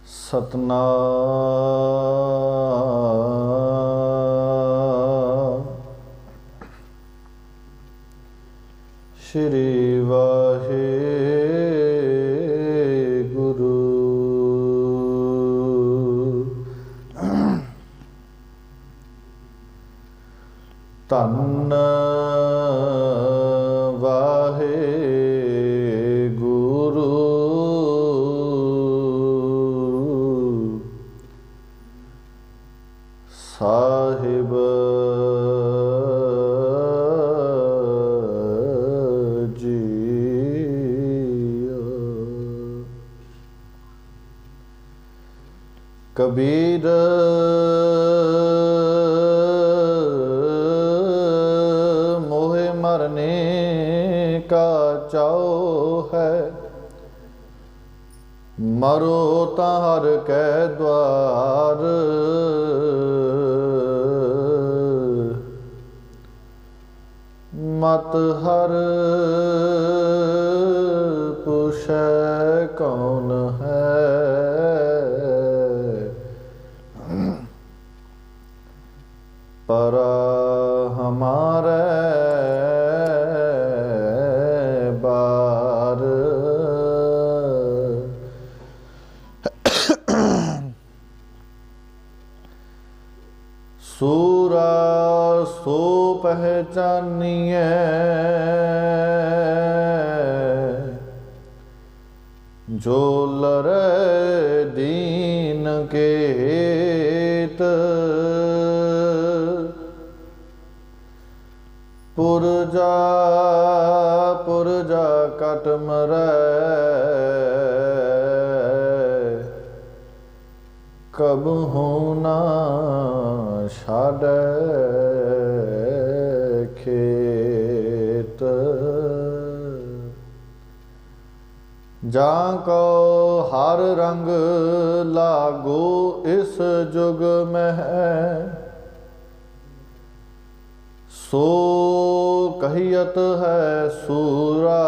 सतनाम श्री वाहेगुरु। धन वाहेगुरु साहिब कबीर मोहे मरने का चाओ है, मरो ताहर कै द्वार। मत हर पूछै कौन है, पर हमारे बार। सूरा सो पहचानिए, जो लरे दीन के हित। पुरजा पुरजा कट मरै, कबहू ना छाड़ै खेत। जाको हर रंग लागो इस जुग में है, सो कहियत है सूरा।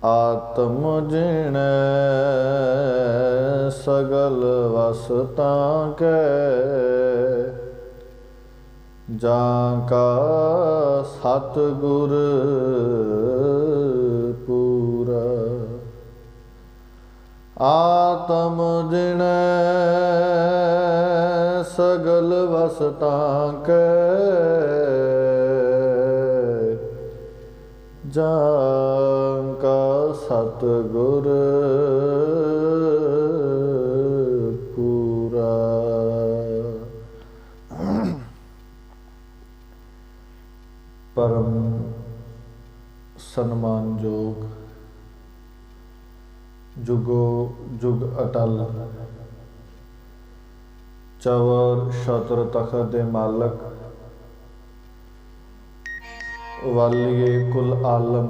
आत्म जिण सगल वसता के, जाका सतगुर पूरा। आत्म जिण सगल वसता के, जाका सतगुर पूरा। परम सन्मानयोग जुगो जुग अटल चवर छत्र तखत दे मालक, वालिए कुल आलम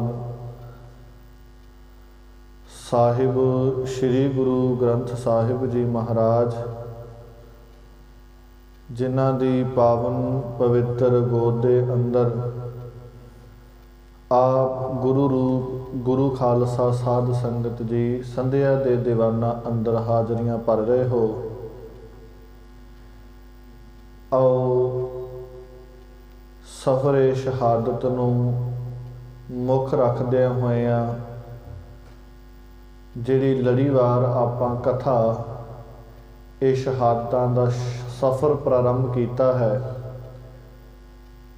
साहिब श्री गुरु ग्रंथ साहिब जी महाराज, जिन्हां दी पावन पवित्र गोद दे अंदर आप गुरु रूप गुरु खालसा साध संगत जी संध्या दे दीवाना अंदर हाजरियां भर रहे हो। आओ सफरे शहादत नूं मुख रखदे होइयां जिहड़ी लड़ीवार आपां कथा ये शहादतां दा सफ़र प्रारंभ किया है,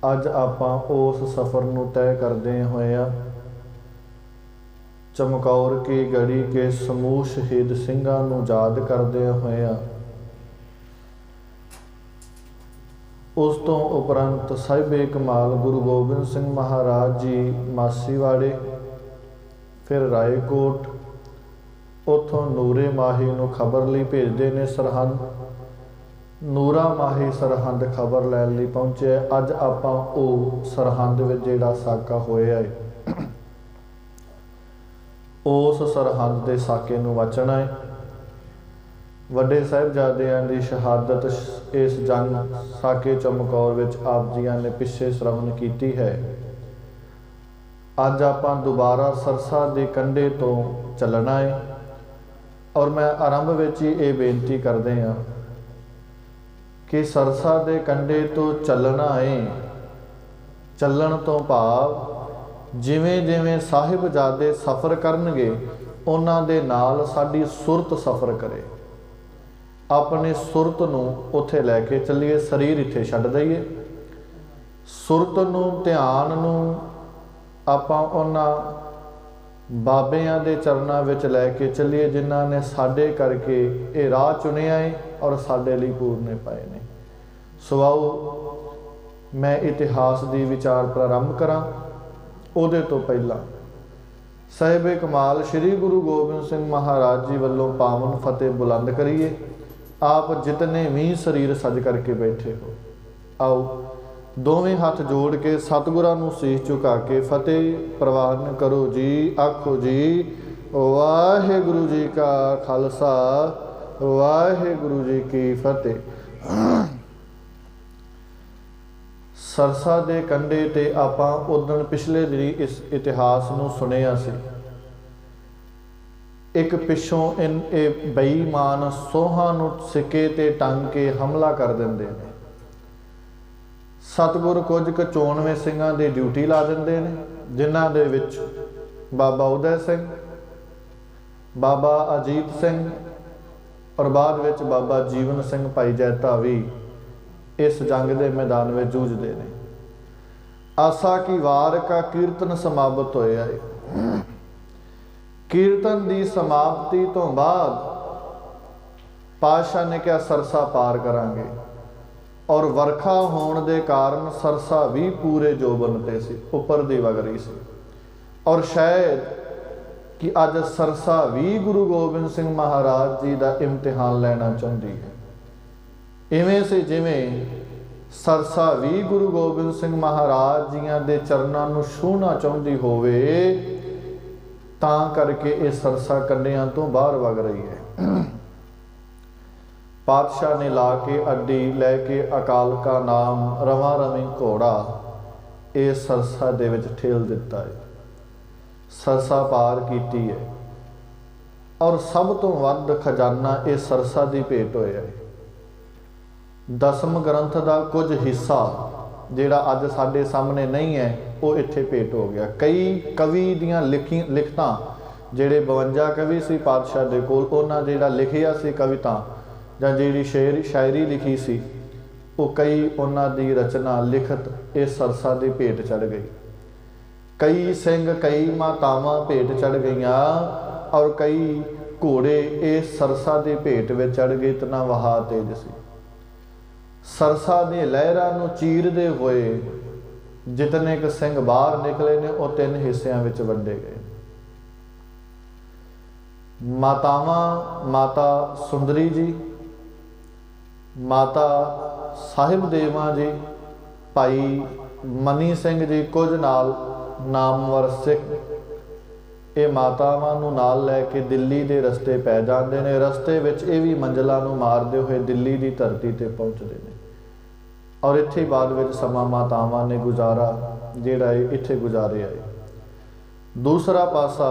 अज आपां उस सफ़र नूं तय करदे होइयां चमकौर की गढ़ी के समूह शहीद सिंघां नूं याद करदे होइयां उस तो उपरंत साहिबे कमाल गुरु गोबिंद सिंह महाराज जी मासीवाड़े, फिर रायकोट, उतों नूरे माही नूं खबर लई भेजदे ने सरहंद। नूरा माही सरहंद खबर लैण लई पहुंचे। अज आपां ਉਹ सरहंद विच जिहड़ा साका होया है उस सरहंद के साके नूं वचना है। वड्डे साहिबजादियां दी शहादत इस जंग साके चमकौर विच आप जियां ने पिछे श्रवण कीती है। अज आपां दोबारा सरसा के कंढे तो चलना है और मैं आरंभ विच ही ये बेनती करदे हाँ कि सरसा के कंढे तो चलना है। चलन तो भाव जिवें जिवें साहिबजादे सफ़र करनगे उन्हां दे नाल साडी सुरत सफ़र करे। अपने सुरत नूं उत्थे लैके चलीए, शरीर इत्थे छड्ड दईए। सुरत नूं ध्यान नूं आपां उन्हां बाबियां दे चरनां विच लैके चलीए जिन्हां ने साडे करके ये राह चुनिया है और साडे लई पूरने पाए ने। सो आओ मैं इतिहास की विचार प्रारंभ करा। उहदे तो पहला साहिबे कमाल श्री गुरु गोबिंद सिंह महाराज जी वल्लों पावन फतेह बुलंद करिए। आप जितने भी शरीर सज करके बैठे हो, आओ दोवें हाथ जोड़ के सतगुरां नूं सीस झुका के फतेह प्रवान करो जी। आखो जी वाहिगुरु जी का खालसा वाहिगुरु जी की फतेह। सरसा के कंढे ते आपां उदण पिछले दिनी इस इतिहास नूं सुनिया सी। एक पिछों इन बेईमान सोहां नूं सिक्के ते टंग के हमला कर दिंदे ने। सतगुर कुछ क 94 सिंघां दी ड्यूटी ला दिंदे ने, जिन्हां दे विच बाबा उदय सिंह, बाबा अजीत सिंह और बाद विच बाबा जीवन सिंह भाई जैता भी इस जंग के मैदान में जूझते हैं। आसा की वार का कीर्तन समाप्त होया है। कीर्तन की समाप्ति तो बाद पातशाह ने कहा सरसा पार करांगे और वर्खा होने के कारण सरसा भी पूरे जोबन ते सी, उपर दी वग रही सी। और शायद कि अज सरसा भी गुरु गोबिंद सिंह महाराज जी का इम्तिहान लेना चाहती है। इवें से जिवें सरसा भी गुरु गोबिंद सिंह महाराज जियां दे चरनां नूं छूहना चाहुंदी होवे, तां करके ये सरसा कंढियां तो बाहर वग रही है। पातशाह ने ला के अड्डी लैके अकाल का नाम रवां रवी घोड़ा ये सरसा दे विच ठेल दिता है। सरसा पार कीती है और सब तो वध खजाना ये सरसा की भेंट होया है। दसम ग्रंथ का कुछ हिस्सा जिहड़ा अज साडे सामने नहीं है वो इत्थे भेंट हो गया। कई कवि दियां लिखतां जिहड़े 52 कवि सी पातशाह दे कोल, उन्हां जिहड़ा लिखिया सी कविता जां जिहड़ी शायरी लिखी सी, वो कई उन्हां दी रचना लिखत इस सरसा दी भेंट चढ़ गई। कई सिंह कई मातावां भेंट चढ़ गईयां और कई घोड़े इस सरसा दी भेंट विच चढ़ गए। इतना वहा तेज सी। सरसा दी लहरां नूं चीरदे होए जितने क सिंह बाहर निकले ने वो 3 हिस्सियां विच वंडे गए। मातावां माता सुंदरी जी, माता साहिब देवा जी, भाई मनी सिंह जी, कुछ नाल नामवर सिख, ये मातावां नूं नाल लैके दिल्ली दे रस्ते पै जांदे ने। रस्ते विच ये भी मंजिलां नूं मारदे होए दिल्ली की धरती ते पहुँचते हैं और इत्थे बाद विच समा मातावां ने गुजारा जिहड़ा इत्थे गुजारिया है। दूसरा पासा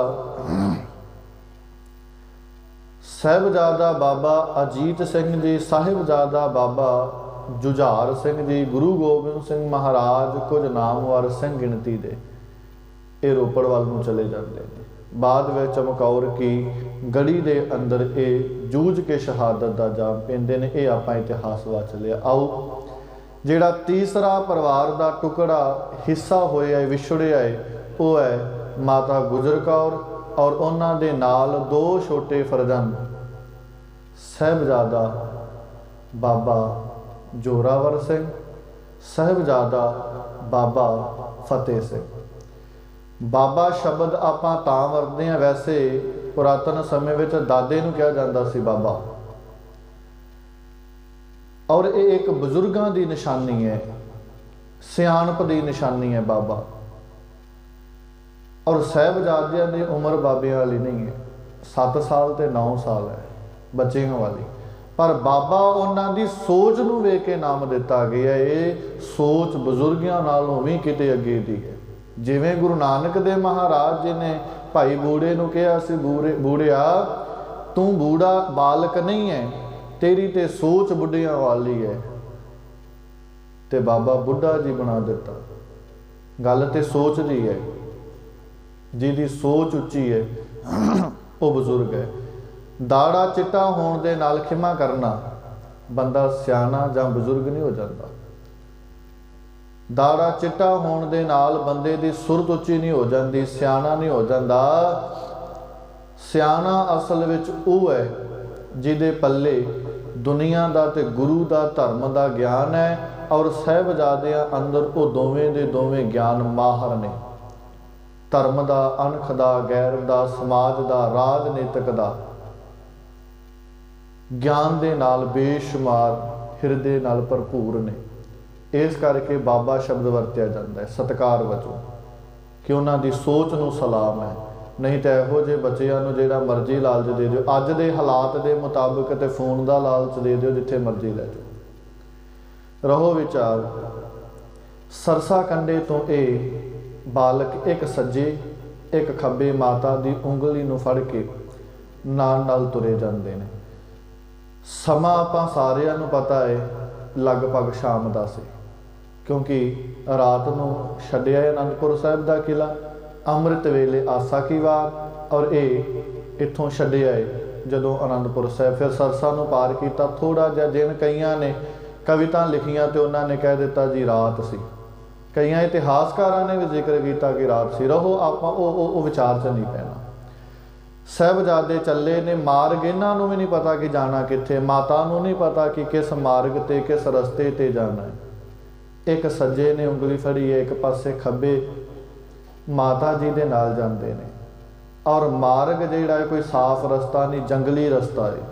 साहिबजादा बाबा अजीत सिंह जी, साहिबजादा बाबा जुझार सिंह जी, गुरु गोबिंद सिंह महाराज कुछ नामवर सिंह गिणती दे ये रोपड़ वाल नूं चले जाते हैं। बाद में चमकौर की गढ़ी दे अंदर ये जूझ के शहादत का जाम पींदे ने। ये आपां इतिहास वाच लिया। आओ जिहड़ा तीसरा परिवार का टुकड़ा हिस्सा होया है, विछड़िया है, वो है माता गुजर कौर और उन्हां दे नाल 2 छोटे फरजंद साहिबजादा बाबा जोरावर सिंह, साहिबजादा बाबा फतेह सिंह। बाबा शब्द आपां तां वरतदे हां, वैसे पुरातन समय विच दादे नूं कहा जांदा सी बाबा, और ये एक बजुर्गों की निशानी है, सियाणप की निशानी है बाबा। और साहिबजादियां की उम्र बाबियां वाली नहीं है, 7 साल ते 9 साल है बच्चियां वाली, पर बाबा उन्हां दी सोच नूं वेख के नाम दिता गया। ये सोच बजुर्गियां नालों भी किते अगे दी है। जिवें गुरु नानक देव महाराज जी ने भाई बूढ़े नूं कहा सी, बूढ़िया तू बूढ़ा बालक नहीं है, तेरी ते सोच बुढ़िया वाली है, ते बाबा बुढ़ा जी बना दिता। गल ते सोच दी है, जिहदी सोच उच्ची है वो बजुर्ग है। दाड़ा चिट्टा होने दे नाल खिमा करना बंदा सियाना जां बजुर्ग नहीं हो जाता। दाड़ा चिट्टा होने दे नाल बंदे दी सुरत उच्ची नहीं हो जाती, सियाना नहीं हो जाता। सियाना असल विच वो है जिहदे पल्ले दुनिया दा ते गुरु दा धर्म दा ज्ञान है, और साहिबजादियां अंदर वो दोवें दे दोवें ज्ञान माहर ने। धर्म दा, अणख दा, गैर दा, समाज दा, राजनीतिक दा ज्ञान दे नाल बेशुमार हिरदे नाल भरपूर ने। इस करके बाबा शब्द वरत्या जाता है सत्कार वजों कि उन्हां दी सोच नूं सलाम है। नहीं तो इहो जे बच्चिਆਂ ਨੂੰ ਜਿਹੜਾ मर्जी लालच दे दिओ, अज दे हालात दे मुताबिक ते फोन दा लालच दे दिओ, जिथे मर्जी लै जाओ। रहो विचार, सरसा कंडे तो ये बालक एक सज्जे एक खब्बे माता दी उंगली नूं फड़ के नाल तुरे जांदे ने। समा आपां सारिਆਂ ਨੂੰ पता है लगभग शाम दा सी, क्योंकि रात नूं छड्डिया आनंदपुर साहिब दा किला, अमृत वेले आसा की वार, और ये इत्थों छड्डिया है जदों आनंदपुर साहिब। फिर सरसा नूं पार किया, थोड़ा जिहा दिन कईयां ने कविता लिखियां तो उन्होंने कह दिता जी रात सी, कईयां इतिहासकारां ने भी जिक्र किया कि रात सी। रहो आपां वो विचार च नहीं पैना। साहिबजादे चले ने मार्ग, इन्हां नूं भी नहीं पता कि जाना कित्थे, माता नूं नहीं पता कि किस मार्ग ते किस रस्ते ते जाना है। एक सज्जे ने उंगली फड़ी है, एक पासे खब्बे माता जी दे नाल जांदे ने, और मार्ग जिहड़ा है कोई साफ रस्ता नहीं, जंगली रस्ता है,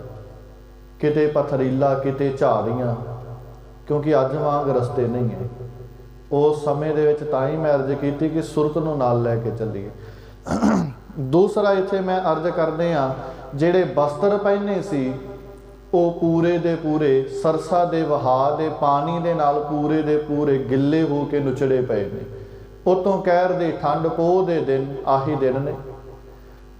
किते पथरीला किते झाड़ियां, क्योंकि अज वांग रस्ते नहीं है। उस समय दे विच तां ही मैं अर्ज कीती कि सुरत नूं नाल लैके चलीए। दूसरा इत्थे मैं अर्ज करदे हाँ, जिहड़े वस्त्र पहने सी वो पूरे दे पूरे सरसा दे वहा दे पानी दे नाल पूरे दे पूरे गिले हो के नुचड़े पे ने। उतों कहर दे ठंड पोह दे दिन आही दिन ने,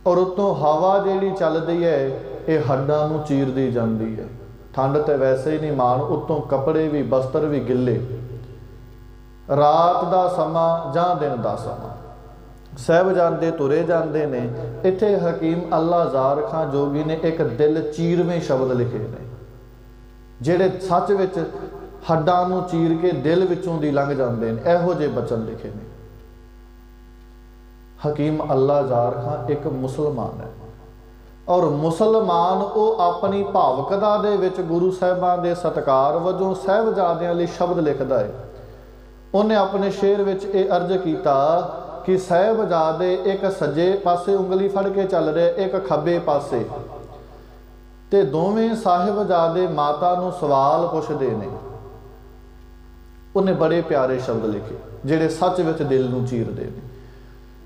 और उतों हवा जिहड़ी चलदी है ये हड्डां नूं चीरदी जांदी है। ठंड तो वैसे ही नहीं मान, उतों कपड़े भी वस्त्र भी गिले। रात दा समा जां दिन दा समा साहिबजादे तुरे जाते ने। इत्थे हकीम अल्लाह ज़ार खां जोगी ने एक दिल चीरवें शब्द लिखे ने, जिहड़े सच विच हड्डां नूं चीर के दिल विचों दी लंघ जाते हैं। इहो जे बचन लिखे ने। हकीम अल्लाह ज़ार खां एक मुसलमान है, और मुसलमान वो अपनी भावकता दे विच गुरु साहिबां दे सत्कार वजों साहिबजादियां लई शब्द लिखदा है। उन्हें अपने शेर विच ये अर्ज कीता कि साहिबजादे एक सज्जे पासे उंगली फड़ के चल रहे, एक खब्बे पासे, ते दोवें साहिबजादे माता नूं सवाल पुछदे ने। उन्हें बड़े प्यारे शब्द लिखे जिहड़े सच विच दिल नूं चीरदे ने।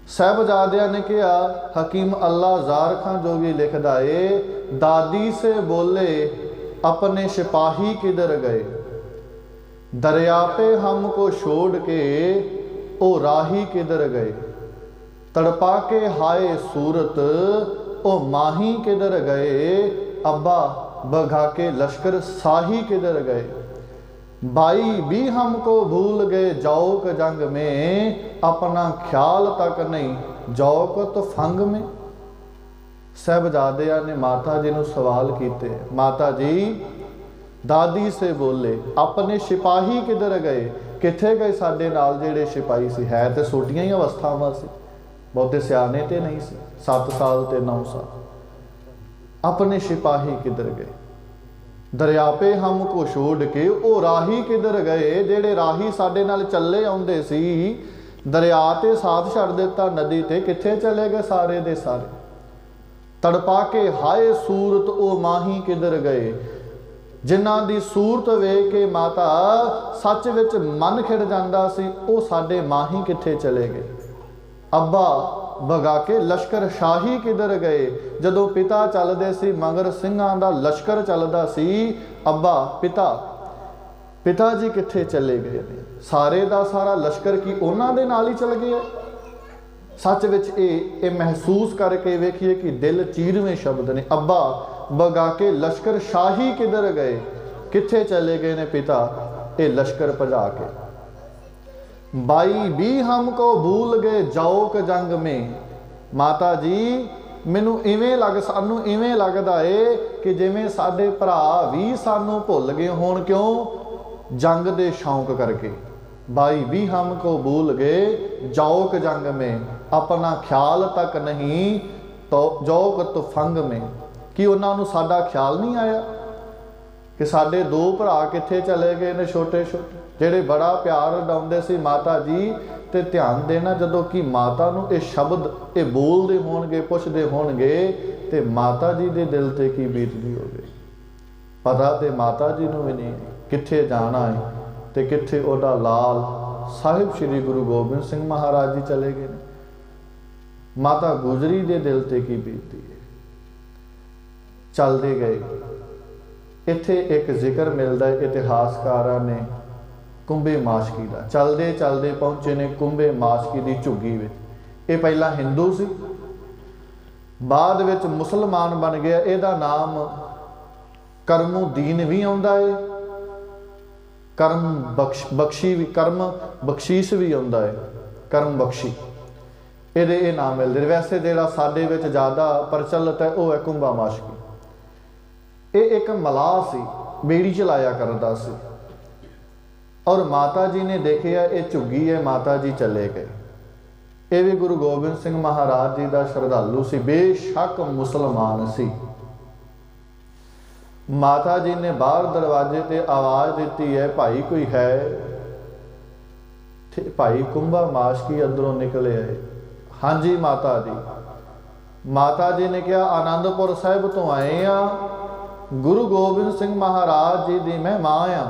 साहिबजादियां ने कहा, हकीम अल्लाह ज़ार खां जोगी लिखदा है, दादी से बोले अपने सिपाही किधर गए, दरिया पे हमको छोड़ के ओ राही किधर गए, तड़पा के हाय सूरत ओ माही किधर गए, अब्बा बघा के लश्कर शाही किधर गए, भाई भी हमको भूल गए जौक जंग में, अपना ख्याल तक नहीं जौकत फंग में। साहिबजादियां ने माता जी नूं सवाल कीते, माता जी दादी से बोले अपने सिपाही किधर गए, किथे गए साडे नाल जेड़े सिपाही सी। है तो छोटियां ही अवस्थावां सी, बहुते सियाने ते नहीं सी, 7 साल ते 9 साल। अपने सिपाही किधर गए, दरिया पे हमको छोड़ के ओ राही किधर गए, जेड़े राही साडे नाल चले आउंदे सी, दरिया ते साथ छड़ दिता नदी ते, किथे चले गए सारे दे सारे। तड़पा के हाय सूरत ओ माही किधर गए, जिन्हां दी सूरत वेख के माता सच विच मन खिड़ जांदा सी, ओ साडे माही किथे चले गए। अब्बा भगा के लश्कर शाही किधर गए, जदों पिता चलदे सी मगर सिंघां दा लश्कर चलदा सी, अब्बा पिता जी किथे चले गए ने, सारे दा सारा लश्कर की उन्हां दे नाल ही चल गया। सच विच ये महसूस करके वेखिए कि दिल चीरवें शब्द ने। अब्बा बगा के लश्कर शाही किधर गए, किथे चले गए ने पिता ये लश्कर भजा के। भाई भी हमको भूल गए जौक जंग में। माता जी मैनू इवें लग सानू इवें लगदा है कि जिवें साडे भरा भी सानू भुल गए होण, क्यों? जंग दे शौक करके। भाई भी हमको भूल गए जौक जंग में, अपना ख्याल तक नहीं तो जौक तुफंग में। कि उन्होंने साडा ख्याल नहीं आया कि साडे दो भरा किथे चले गए ने छोटे छोटे, ਜਿਹੜੇ बड़ा प्यार डाउंदे सी माता जी। ते ध्यान देना जदों कि माता नूं ये शब्द ये बोलदे होणगे पुछदे होणगे ते माता जी दे दिल ते की बीतदी होवे। पता ते माता जी नूं भी नहीं किथे जाना है ते किथे ओदा लाल साहिब श्री गुरु गोबिंद सिंह महाराज जी चले गए। माता गुजरी दे दिल ते की बीतदी है। चलते गए। इत्थे एक जिक्र मिलता है इतिहासकारां ने कुंभे माशकी का। चलते चलते पहुंचे ने कुंभे माशकी की झुग्गी में। ये पहला हिंदू सी, बाद विच मुसलमान बन गया। इहदा नाम करमुद्दीन भी आउंदा है, कर्म बख्शीश भी आउंदा है, कर्म बख्शी इहदे ये नाम मिलते। वैसे जिहड़ा साडे विच ज़्यादा प्रचलित है वह है कुंभा माशकी। ये एक मलाह सी, बेड़ी चलाया करता सी। और माता जी ने देखिया ये झुग्गी है, माता जी चले गए। ये भी गुरु गोबिंद सिंह महाराज जी का श्रद्धालु सी, बेशक मुसलमान सी। माता जी ने बाहर दरवाजे ते आवाज़ दी है, भाई कोई है? भाई कुंभा माशकी अंदरों निकले है। हाँ जी माता जी। माता जी ने कहा आनंदपुर साहिब तो आए हैं, गुरु गोबिंद सिंह महाराज जी दी मैं मां आ।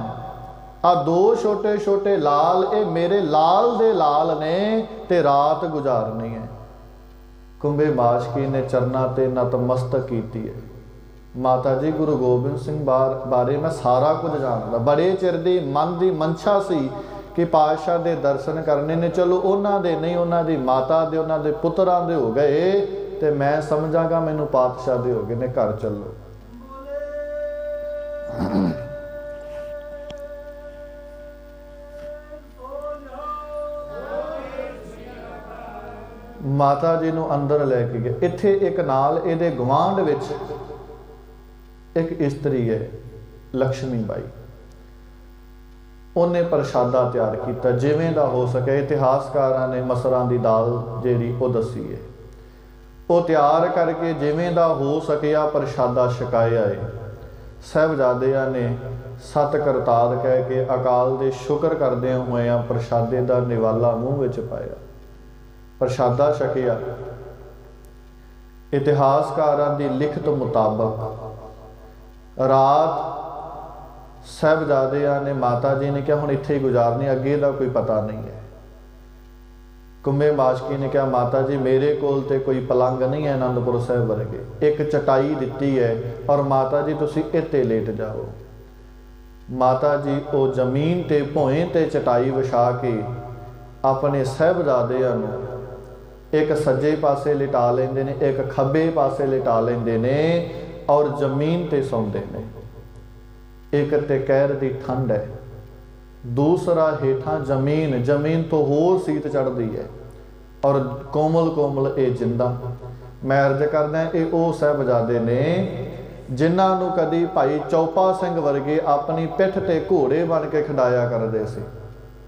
आ दो छोटे छोटे लाल ये मेरे लाल दे लाल ने ते रात गुजारनी है। कुंभे माशकी ने चरना ते नतमस्तक कीती है। माता जी गुरु गोबिंद सिंह बारे मैं सारा कुछ जानदा। बड़े चिर दी मन की मंशा सी कि पातशाह दे दर्शन करने ने। चलो उन्हां दे नहीं, उन्हां दी माता दे उन्हां दे पुत्रां दे हो गए ते मैं समझागा मैनू पातशाह दे हो गए ने, घर चलो। माता जी नूं अंदर लैके गए। इत्थे एक नाल इहदे गवांढ विच एक इस्त्री है लक्ष्मी बाई। उन्हें प्रशादा तैयार किया जिवें दा हो सके। इतिहासकारां ने मसरां दी दाल जिहड़ी वो दसी है, वो तैयार करके जिवें दा हो सकिया प्रशादा छकाया है। साहिबजादियां ने सत करतार कह के अकाल दे शुक्र करदे होए प्रशादे दा निवाला मूँह विच पाया, प्रशादा छकिया। इतिहासकारां दी लिखत मुताबक रात साहिबजादियां ने माता जी ने कहा हुण इत्थे ही गुजारनी, अगे दा कोई पता नहीं है। कुंभे माशकी ने कहा माता जी मेरे कोल ते कोई पलंग नहीं है आनंदपुर साहिब वर्गे, एक चटाई दिती है और माता जी तुसी इत्ते लेट जाओ। माता जी वो जमीन ते भोए ते चटाई विछा के अपने साहिबजादियां नूं एक सज्जे पासे लिटा लेंदे ने, एक खब्बे पासे लिटा लेंदे ने और जमीन ते सौंदे ने। एक ते कहर दी ठंड है, दूसरा हेठां जमीन, जमीन तो होर सीत चढ़दी है और कोमल कोमल ये जिंदा। मैं अर्ज करदा ये वो साहिबजादे ने जिन्हां नूं कदी भाई चौपा सिंह वर्गे अपनी पिठ ते घोड़े बन के खिडाया करदे सी।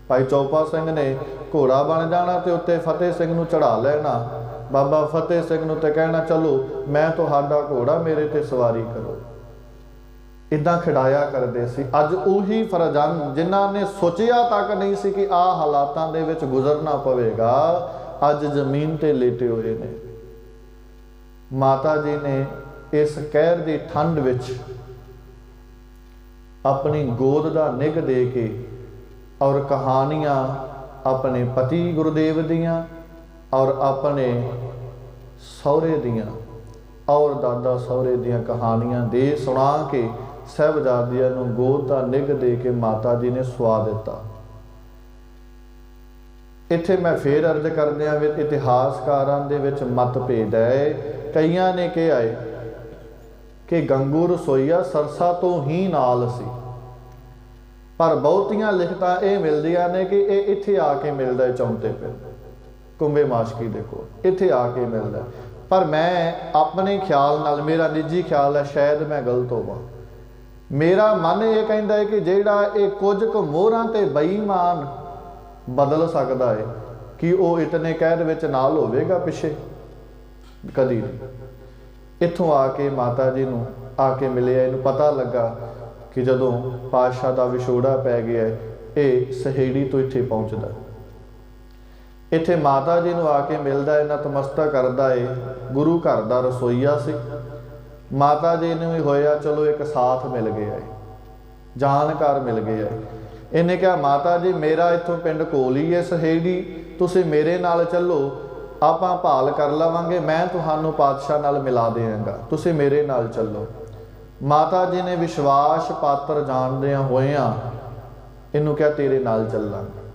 भाई चौपा सिंह ने घोड़ा बन जाना तो उत्ते फतेह सिंह नूं चढ़ा लेना, बाबा फतेह सिंह नूं ते कहना चलो मैं तुहाडा घोड़ा मेरे ते सवारी करो। इदां खिडाया करदे सी। अज उही फरजान जिन्हां ने सोचिया तक नहीं सी कि आ हालातां दे विच गुजरना पवेगा, अज जमीन ते लेटे हुए ने। माता जी ने इस कहर दी ठंड विच अपनी गोद दा निग दे के और कहानियां अपने पति गुरुदेव दियां और अपने सौरे दियां और दादा सौरे दियां कहानियां दे सुना के साहिबजादियां नूं गोद दा निग दे के माता जी ने सुआ दिता। इत्थे मैं फिर अर्ज करदियां भी इतिहासकारां दे विच मतभेद है। कईयां ने कहा है कि गंगू रसोईया सरसा तो ही नाल सी, पर बहुतियां लिखतां ये मिलदियां ने कि ये इत्थे आके मिलदा है चौंते पिंड कुंभे माशकी दे कोल इत्थे आके मिलदा है। पर मैं अपने ख्याल नाल, मेरा निजी ख्याल है, शायद मैं गलत होवां, मेरा मन ये कहता है कि जिहड़ा ये कुछ क मोहरां ते बेईमान बदल सकता है कि वो इतने कहर विच नाल होवेगा पिछे कदी नहीं। इत्थों आके माता जी नूं आके मिले, इन्हूं पता लगा कि जदों पातशाह दा विछोड़ा पै गया ये सहेड़ी तो इत्थे पहुँचदा, इत्थे माता जी नूं आके मिलदा है, नतमस्तक करदा है। गुरु घर दा रसोईया सी, माता जी ने भी होया चलो एक साथ मिल गया है, जानकार मिल गया है। इन्हें कहा माता जी मेरा इत्थों पिंड कोल ही है सहेड़ी, तुसीं मेरे नाल चलो, आपां भाल कर लवांगे, मैं तुहानूं पातशाह नाल मिला देंगा, तुसीं मेरे नाल चलो। माता जी ने विश्वास पात्र जानदियां होइयां इनू क्या तेरे नाल चलांगे।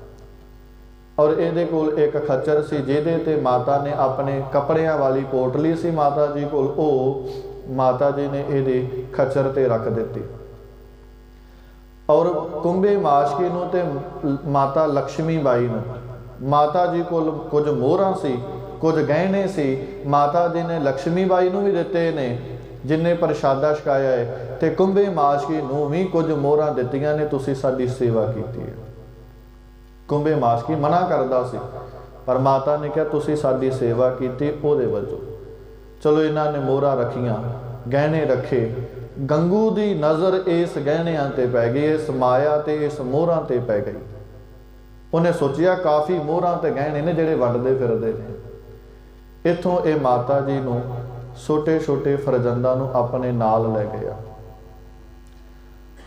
और इहदे कोल एक खच्चर सी जिहदे ते माता ने अपने कपड़ियां वाली पोटली सी माता जी कोल, ओ माता जी ने इहदे खच्चर ते रख दित्ती। और कुंभे माशकी नूं ते माता लक्ष्मी बाई नूं माता जी कोल कुछ मोहरां सी, कुछ गहने सी, माता जी ने लक्ष्मी बाई नूं भी दिते ने जिन्हें प्रशादा छकाया है, ते कुंभे माशकी नूं भी कुछ मोहरां दित्तियां ने, तुसीं साडी सेवा कीती है। कुंभे माशकी मना करदा सी, पर माता ने कहा तुसीं साडी सेवा कीती ओहदे वजों। चलो इन्हां ने मोहरां रखियां, गहने रखे। गंगू दी नज़र इस गहनियां ते पै गई, इस माया ते इस मोहरां ते पै गई। उन्हें सोचिया काफ़ी मोहरां ते गहने ने जिहड़े वंडदे फिरदे ने। इत्थों ये माता जी नूं छोटे छोटे फरजंदां नूं अपने नाल लै गया,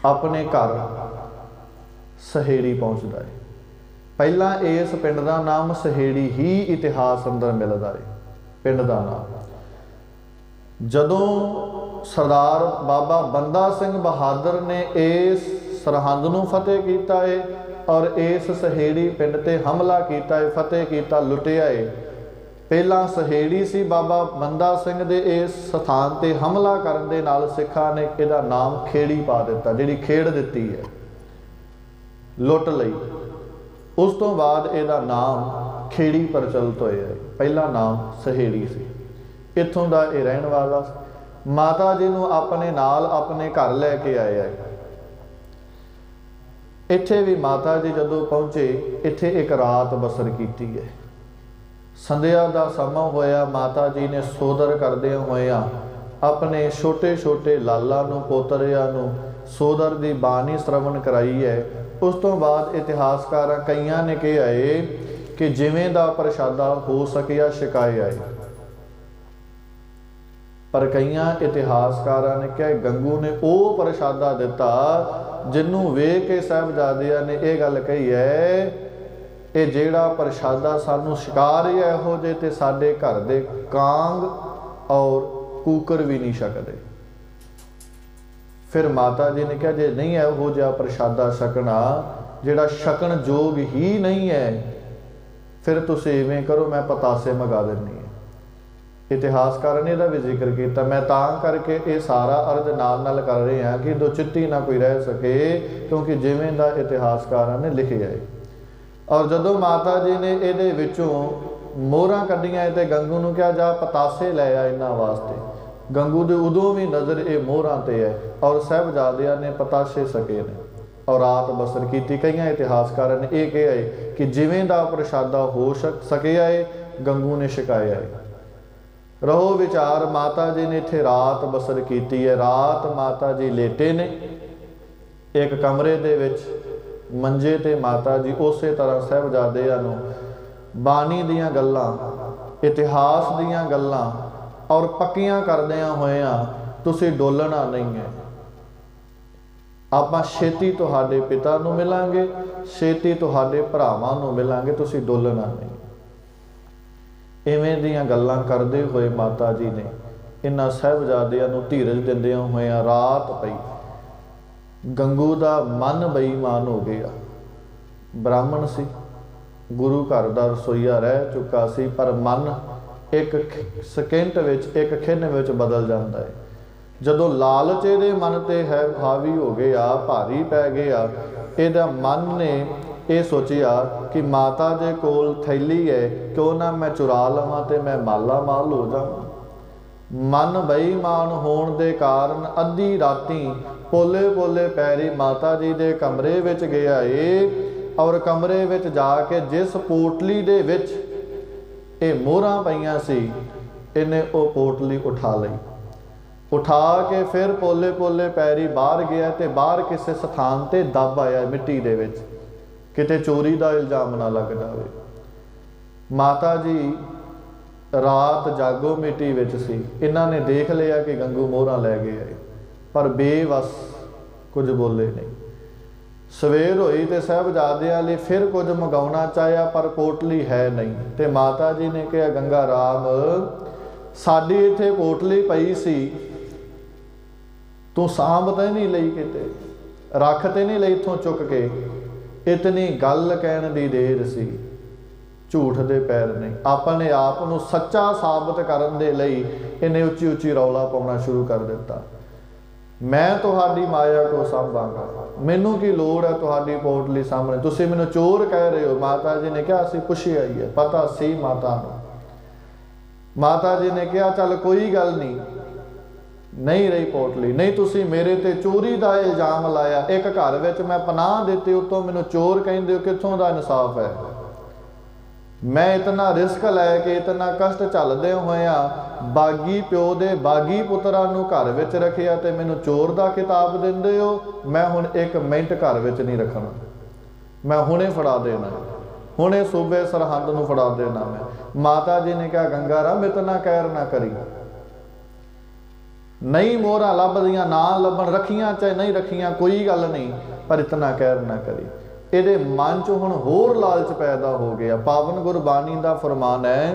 अपने घर सहेड़ी पहुँचदा है। पहला इस पिंड का नाम सहेड़ी ही इतिहास अंदर मिलता है, पिंड का नाम। जदों सरदार बाबा बंदा सिंह बहादुर ने इस सरहंद नूं फतेह किया है और इस सहेड़ी पिंड ते हमला किया है, फतेह किया, लुटिया है। पहला सहेड़ी सी बाबा बंदा सिंह दे इस स्थान ते हमला करन दे नाल सिखां ने इहदा नाम खेड़ी पा दिता, जिहड़ी खेड़ दिती है, लुट लई। उस तो बाद इहदा नाम खेड़ी प्रचलित होया है, पहला नाम सहेड़ी सी। इत्थों दा इह रहण वाला माता जी नूं अपने नाल अपने घर लैके आया है। इत्थे भी माता जी जदों पहुँचे इत्थे एक रात बसर की है। संध्या का समा होया, माता जी ने सोदर करदियां होइयां अपने छोटे छोटे लाला नूं पोतरिया नूं सोदर की बाणी श्रवण कराई है। उस तो बाद इतिहासकार कईयां ने कहा है कि जिवें दा प्रशादा हो सकिया छकाए आए, पर कईयां इतिहासकार ने कहा गंगू ने वो प्रशादा दिता जिन्हों वेख के साहिबजादियां ने यह गल कही है, ये जेड़ा प्रशादा सानू शिकार ही इहो जे ते साडे घर दे कांग और कूकर भी नहीं छकदे। फिर माता जी ने कहा जे नहीं इहो जिहा प्रशादा छकना जेड़ा छकन जोग ही नहीं है, फिर तुसीं इवें करो मैं पतासे मंगा दिंदी है। इतिहासकार ने इहदा भी जिक्र किया। मैं तां करके ये सारा अर्ज नाल नाल कर रहे हैं कि दो चिट्ठी ना कोई रह सके, क्योंकि जिवें दा इतिहासकारां ने लिखिया है। और जदों माता जी ने इहदे विचों मोहरां कड्ढियां ते गंगू नूं कहा जा पतासे लै आ इन्हां वास्ते, गंगू दे उदों भी नज़र ये मोहरां ते है और साहिबजादियां ने पतासे सके ने और रात बसर की। कई इतिहासकारां ने यह कहा है कि जिवें दा प्रशादा हो सकिया है गंगू ने छकाया है। रहो विचार, माता जी ने इत्थे रात बसर की है। रात माता जी लेटे ने एक कमरे दे विच, मंजे ते माता जी उस तरह साहिबजादियां नूं बाणी दीयां गल्लां, इतिहास दीयां गल्लां और पक्कियां करदियां होइयां तुसीं डोलना नहीं है, आपां छेती तुहाडे पिता नूं मिलांगे, छेती तुहाडे भरावां नूं मिलांगे, तुसीं डोलना नहीं। इवें दीयां गल्लां करदे होए माता जी ने इन्हां साहिबजादियां नूं धीरज दिंदियां होइयां रात पई। गंगू दा मन बेईमान हो गया। ब्राह्मण सी, गुरु घर दा रसोईया रह चुका सी, पर मन एक सेकेंड विच, एक खिन विच बदल जाता है। जदों लालच इहदे मन ते है हावी हो गया, भारी पै गया, इहदा मन ने ये सोचिया कि माता दे कोल थैली है, क्यों ना मैं चुरा लवां ते मैं माला माल हो जावां। मन बेईमान होने दे कारण अद्धी राती पोले पोले पैरी माता जी दे कमरे विच गया है, और कमरे विच जाके जिस पोटली दे विच ये मोहरां पईयां सी, इन्हें वो पोटली उठा लई। उठा के फिर पोले पोले पैरी बाहर गया, तो बाहर किसी स्थान ते दब आया मिट्टी दे विच, किते चोरी का इल्जाम ना लग जाए। माता जी रात जागो मिट्टी विच सी, इन्हां ने देख लिया कि गंगू मोहरां लै गया है, पर बेवस कुछ बोले नहीं। सवेर होई तो साहबजादियां लई फिर कुछ मंगाउणा चाहिया, पर पोटली है नहीं। तो माता जी ने कहा, गंगा राम साडी इत्थे पोटली पई सी, तू सांभ तो नहीं लई, किते रख तो नहीं लई इत्थों चुक के। इतनी गल कहण दी देर सी, झूठ दे पैर नहीं। अपने आप नूं सच्चा साबित करन दे लई इन्हें उच्ची उच्ची रौला पाउणा शुरू कर दिता। मैं तुहाडी माया को सांभांगा, मैनू की लोड़ है तुहाडी पोटली सामने, तुसीं मैनू चोर कह रहे हो। माता जी ने कहा, असीं पुछी आई है, पता सी माता नूं। माता जी ने कहा, चल कोई गल नहीं, नहीं रही पोटली, नहीं तुसी मेरे ते चोरी का इल्जाम लाया, एक घर विच मैं पनाह दिती, उत्तों मैनू चोर कहंदे हो, कित्थों दा इंसाफ है। मैं इतना रिस्क लैके इतना कष्ट झलदे होया बागी प्यो दे बागी पुत्रा नूं घर विच रखिया, ते मैनू चोर दा खिताब दिंदे हो। मैं हुण एक मिनट घर विच नहीं रखना, मैं हुणे फड़ा देना, हुणे सूबे सरहंद नूं फड़ा देना मैं। माता जी ने कहा, गंगा राम इतना कहर ना करी, नहीं मोहरा लभदियां ना लभन, रखियां चाहे नहीं रखियां कोई गल नहीं, पर इतना कहर ना करी। ਇਹਦੇ मन च हुण होर लालच पैदा हो गया। पावन गुरबाणी का फरमान है,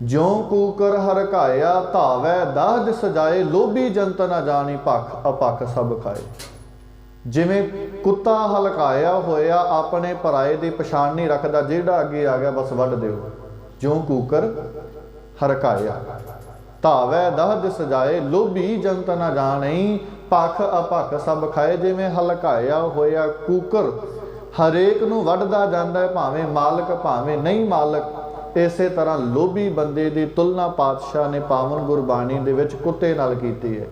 ज्यों कूकर हरकाया धावै दाहद सजाए, लोभी जंत ना जानी पख अपख सब खाए। जिवें कुत्ता हलकाया होया अपने पराए की पछाण नहीं रखता, जेड़ा अगे आ गया बस वढ दिओ। ज्यों कूकर हरकाया धावै दाहद सजाए, लोभी जंत ना जानी पख अपख सब खाए। जिवें हलकाया होया कूकर हरेक नूं वढदा जांदा है, भावें मालक भावें नहीं मालक। इसे तरह लोभी बंदे की तुलना पातशाह ने पावन गुरबाणी दे विच कुत्ते नाल कीती है।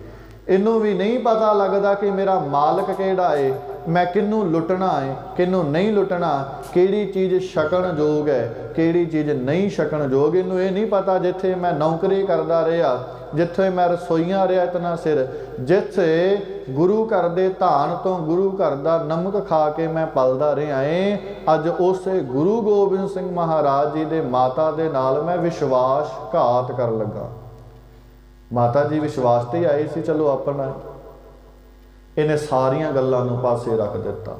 इनू भी नहीं पता लगता कि मेरा मालक किहड़ा है, मैं किनू लुटना है किनू नहीं लुटना, किहड़ी चीज़ छकण जोग है किहड़ी चीज़ नहीं छकण जोग। इनू ये नहीं पता जिथे मैं नौकरी करदा रहा, जिथे मैं रसोईया रहा इतना सिर, जिथे गुरु घर दे धान तो गुरु घर दा नमक खा के मैं पलदा रहा है, अज उस गुरु गोबिंद सिंह महाराज जी दे माता दे नाल मैं विश्वासघात कर लगा। माता जी विश्वास ते आई सी, चलो अपना इन्हें सारिया गल्लां नूं पासे रख दिता।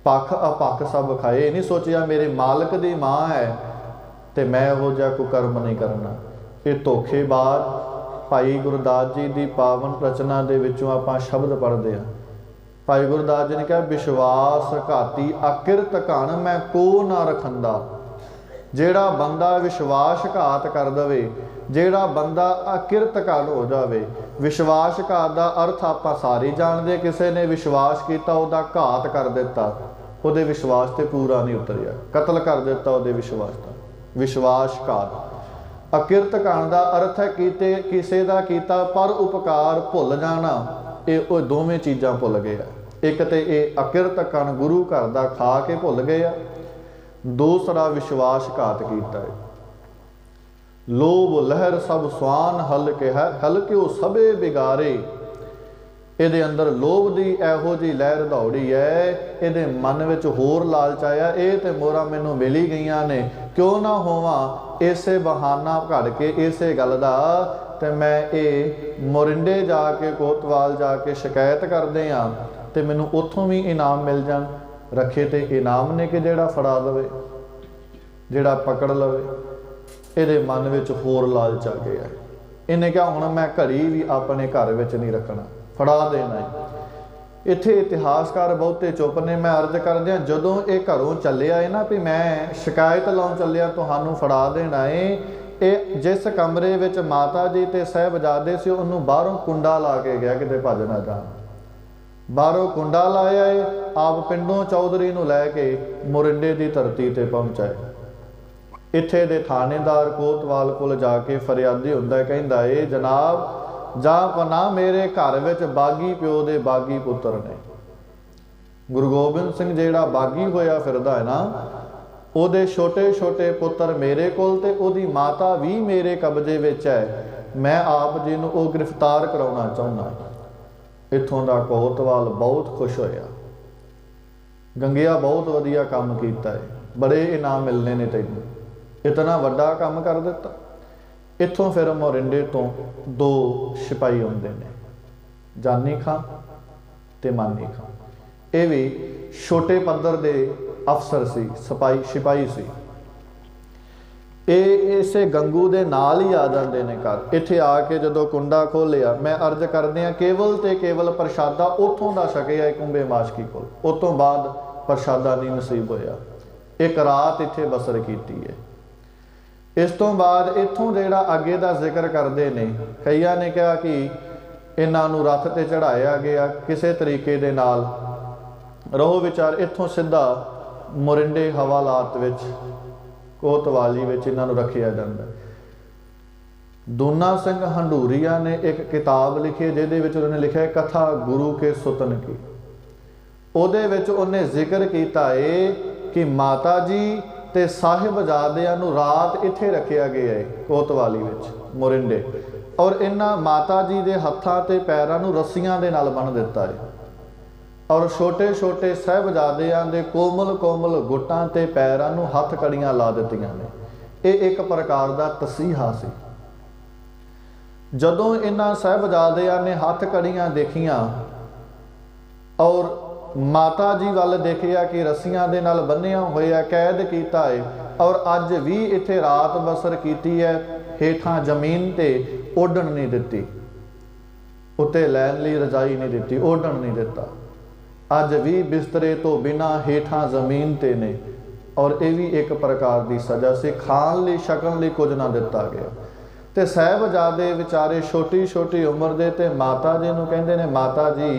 पख अपख सब खाए, नहीं सोचिया मेरे मालक दी मां है तो मैं वो जिहा कोई कर्म नहीं करना। ये धोखेबाज भाई गुरदास जी की पावन रचना दे विचों आपां शब्द पढ़ते हैं। भाई गुरदास जी ने कहा, विश्वासघाती अकिरत घण मैं को ना रखंदा। जेड़ा बंदा विश्वासघात कर दवे, जेड़ा बंदा अकिरत घण हो जावे। विश्वासघात का अर्थ आपां सारे जानते, किसी ने विश्वास किया उहदा घात कर दिता, उहदे विश्वास ते पूरा नहीं उतरिया, कतल कर दिता उहदे विश्वास का, विश्वासघात। अकिरत घण का अर्थ है कीते किसी का कीता पर उपकार भुल जाना। ये दोवें चीज़ां भुल गया। एक तो ये अकिरत घण गुरु घर का खा के भुल गया, दूसरा विश्वासघात किया है। लोभ लहर सब स्वान हल्के है, हल्के सबे बिगारे। ये अंदर लोभ की इहो जी लहर दौड़ी है, ये मन में होर लालच आया, ये तो मोहरां मैनू मिल ही गई ने, क्यों ना होवां इसे बहाना घड़ के इसे गल दा ते मैं ये मोरिंडे जाके कोतवाल जाके शिकायत करदे आ ते मैनू उत्थों भी इनाम मिल जाण। रखे तो इनाम ने कि जेड़ा फड़ा लवे, जेड़ा पकड़ लवे। ये मन में होर लालच आ गया है। इन्हें क्या हुण मैं घड़ी भी अपने घर में नहीं रखना, फड़ा देना है। इत्थे इतिहासकार बहुते चुप ने। मैं अर्ज करदिया जदों ये घरों चलिया है ना भी मैं शिकायत लाउण चलिया तुहानूं फड़ा देना है, ये जिस कमरे विच माता जी ते साहिबजादे से उन्होंने बाहरों कुंडा ला के गया किते भज ना जाण। बाहरों कुंडा लाया है, आप पिंडों चौधरी नूं लैके मोरिंडे की धरती ते पहुंचाए। इत्थे दे थानेदार कोतवाल कोल जाके फरियादी हुंदा है, कहंदा है जनाब जा पना मेरे घर विच बागी प्यो दे बागी पुत्र ने। गुरु गोबिंद सिंह जिहड़ा बागी होया फिरदा है ना, ਉਹਦੇ ਛੋਟੇ ਛੋਟੇ ਪੁੱਤਰ ਮੇਰੇ ਕੋਲ ਤੇ ਉਹਦੀ ਮਾਤਾ ਵੀ ਮੇਰੇ ਕਬਜ਼ੇ ਵਿੱਚ ਹੈ। ਮੈਂ ਆਪ ਜੀ ਨੂੰ ਉਹ ਗ੍ਰਿਫਤਾਰ ਕਰਾਉਣਾ ਚਾਹੁੰਦਾ। ਇੱਥੋਂ ਦਾ ਕੋਤਵਾਲ ਬਹੁਤ ਖੁਸ਼ ਹੋਇਆ। ਗੰਗਿਆ ਬਹੁਤ ਵਧੀਆ ਕੰਮ ਕੀਤਾ ਹੈ, ਬੜੇ ਇਨਾਮ ਮਿਲਨੇ ਨੇ ਤੈਨੂੰ, ਇਤਨਾ ਵੱਡਾ ਕੰਮ ਕਰ ਦਿੱਤਾ। ਇੱਥੋਂ ਫਿਰ ਮੋਰਿੰਡੇ ਤੋਂ ਦੋ ਸਿਪਾਹੀ ਆਉਂਦੇ ਨੇ, ਜਾਨੀ ਖਾਂ ਤੇ ਮਾਨੀ ਖਾਂ। ਇਹ ਵੀ ਛੋਟੇ ਪੱਧਰ ਦੇ ਅਫਸਰ ਸੀ, ਸਿਪਾਹੀ ਸੀ। ਇਹ ਇਸੇ ਗੰਗੂ ਦੇ ਨਾਲ ਹੀ ਆ ਜਾਂਦੇ ਨੇ ਘਰ। ਇੱਥੇ ਆ ਕੇ ਜਦੋਂ ਕੁੰਡਾ ਖੋਲਿਆ, ਮੈਂ ਅਰਜ਼ ਕਰਦੇ ਹਾਂ ਕੇਵਲ ਤੇ ਕੇਵਲ ਪ੍ਰਸ਼ਾਦਾ ਉੱਥੋਂ ਦਾ ਛਕਿਆ ਕੁੰਬੇ ਮਾਸ਼ਕੀ ਕੋਲ। ਉਸ ਤੋਂ ਬਾਅਦ ਪ੍ਰਸ਼ਾਦਾ ਨਹੀਂ ਨਸੀਬ ਹੋਇਆ। ਇੱਕ ਰਾਤ ਇੱਥੇ ਬਸਰ ਕੀਤੀ ਹੈ। ਇਸ ਤੋਂ ਬਾਅਦ ਇੱਥੋਂ ਜਿਹੜਾ ਅੱਗੇ ਦਾ ਜ਼ਿਕਰ ਕਰਦੇ ਨੇ, ਕਈਆਂ ਨੇ ਕਿਹਾ ਕਿ ਇਹਨਾਂ ਨੂੰ ਰੱਥ ਤੇ ਚੜਾਇਆ ਗਿਆ ਕਿਸੇ ਤਰੀਕੇ ਦੇ ਨਾਲ। ਰਹੋ ਵਿਚਾਰ, ਇੱਥੋਂ ਸਿੱਧਾ मोरिंडे हवालात विच कोतवाली विच इन्हां नूं रखिया जांदा। दूना सिंह हंडूरिया ने एक किताब लिखी जिहदे विच उन्होंने लिखा कथा गुरु के सुतन की। उहदे विच उन्हें जिक्र कीता है कि माता जी ते साहिबजादियां नूं रात इत्थे रखिया गया है कोतवाली विच मोरिंडे, और इन्हां माता जी दे हत्थां ते पैरां नूं रस्सियां दे नाल बन्ह दित्ता है, और छोटे छोटे साहिबजादियां दे कोमल कोमल गुट्टां ते पैरां नूं हथ कड़ियां ला दित्तियां ने। ये एक प्रकार दा तसीहा सी। जदों इन्हां साहिबजादियां ने हथ कड़ियां देखियां और माता जी वाल देखिया कि रस्सियां दे नाल बन्निया होया कैद कीता है, और अज भी इत्थे रात बसर कीती है। हेठां जमीन ते ओढ़ण नहीं दित्ती, उत्ते लैण लई रजाई नहीं दित्ती, ओढ़ण नहीं दित्ता। अज भी बिस्तरे तो बिना हेठां जमीन ते ने, और ये भी एक प्रकार की सजा से। खाण लई छकण लई कुछ ना दिता गया। ते साहिबजादे विचारे छोटी छोटी उम्र दे ते माता जी नूं कहंदे ने, माता जी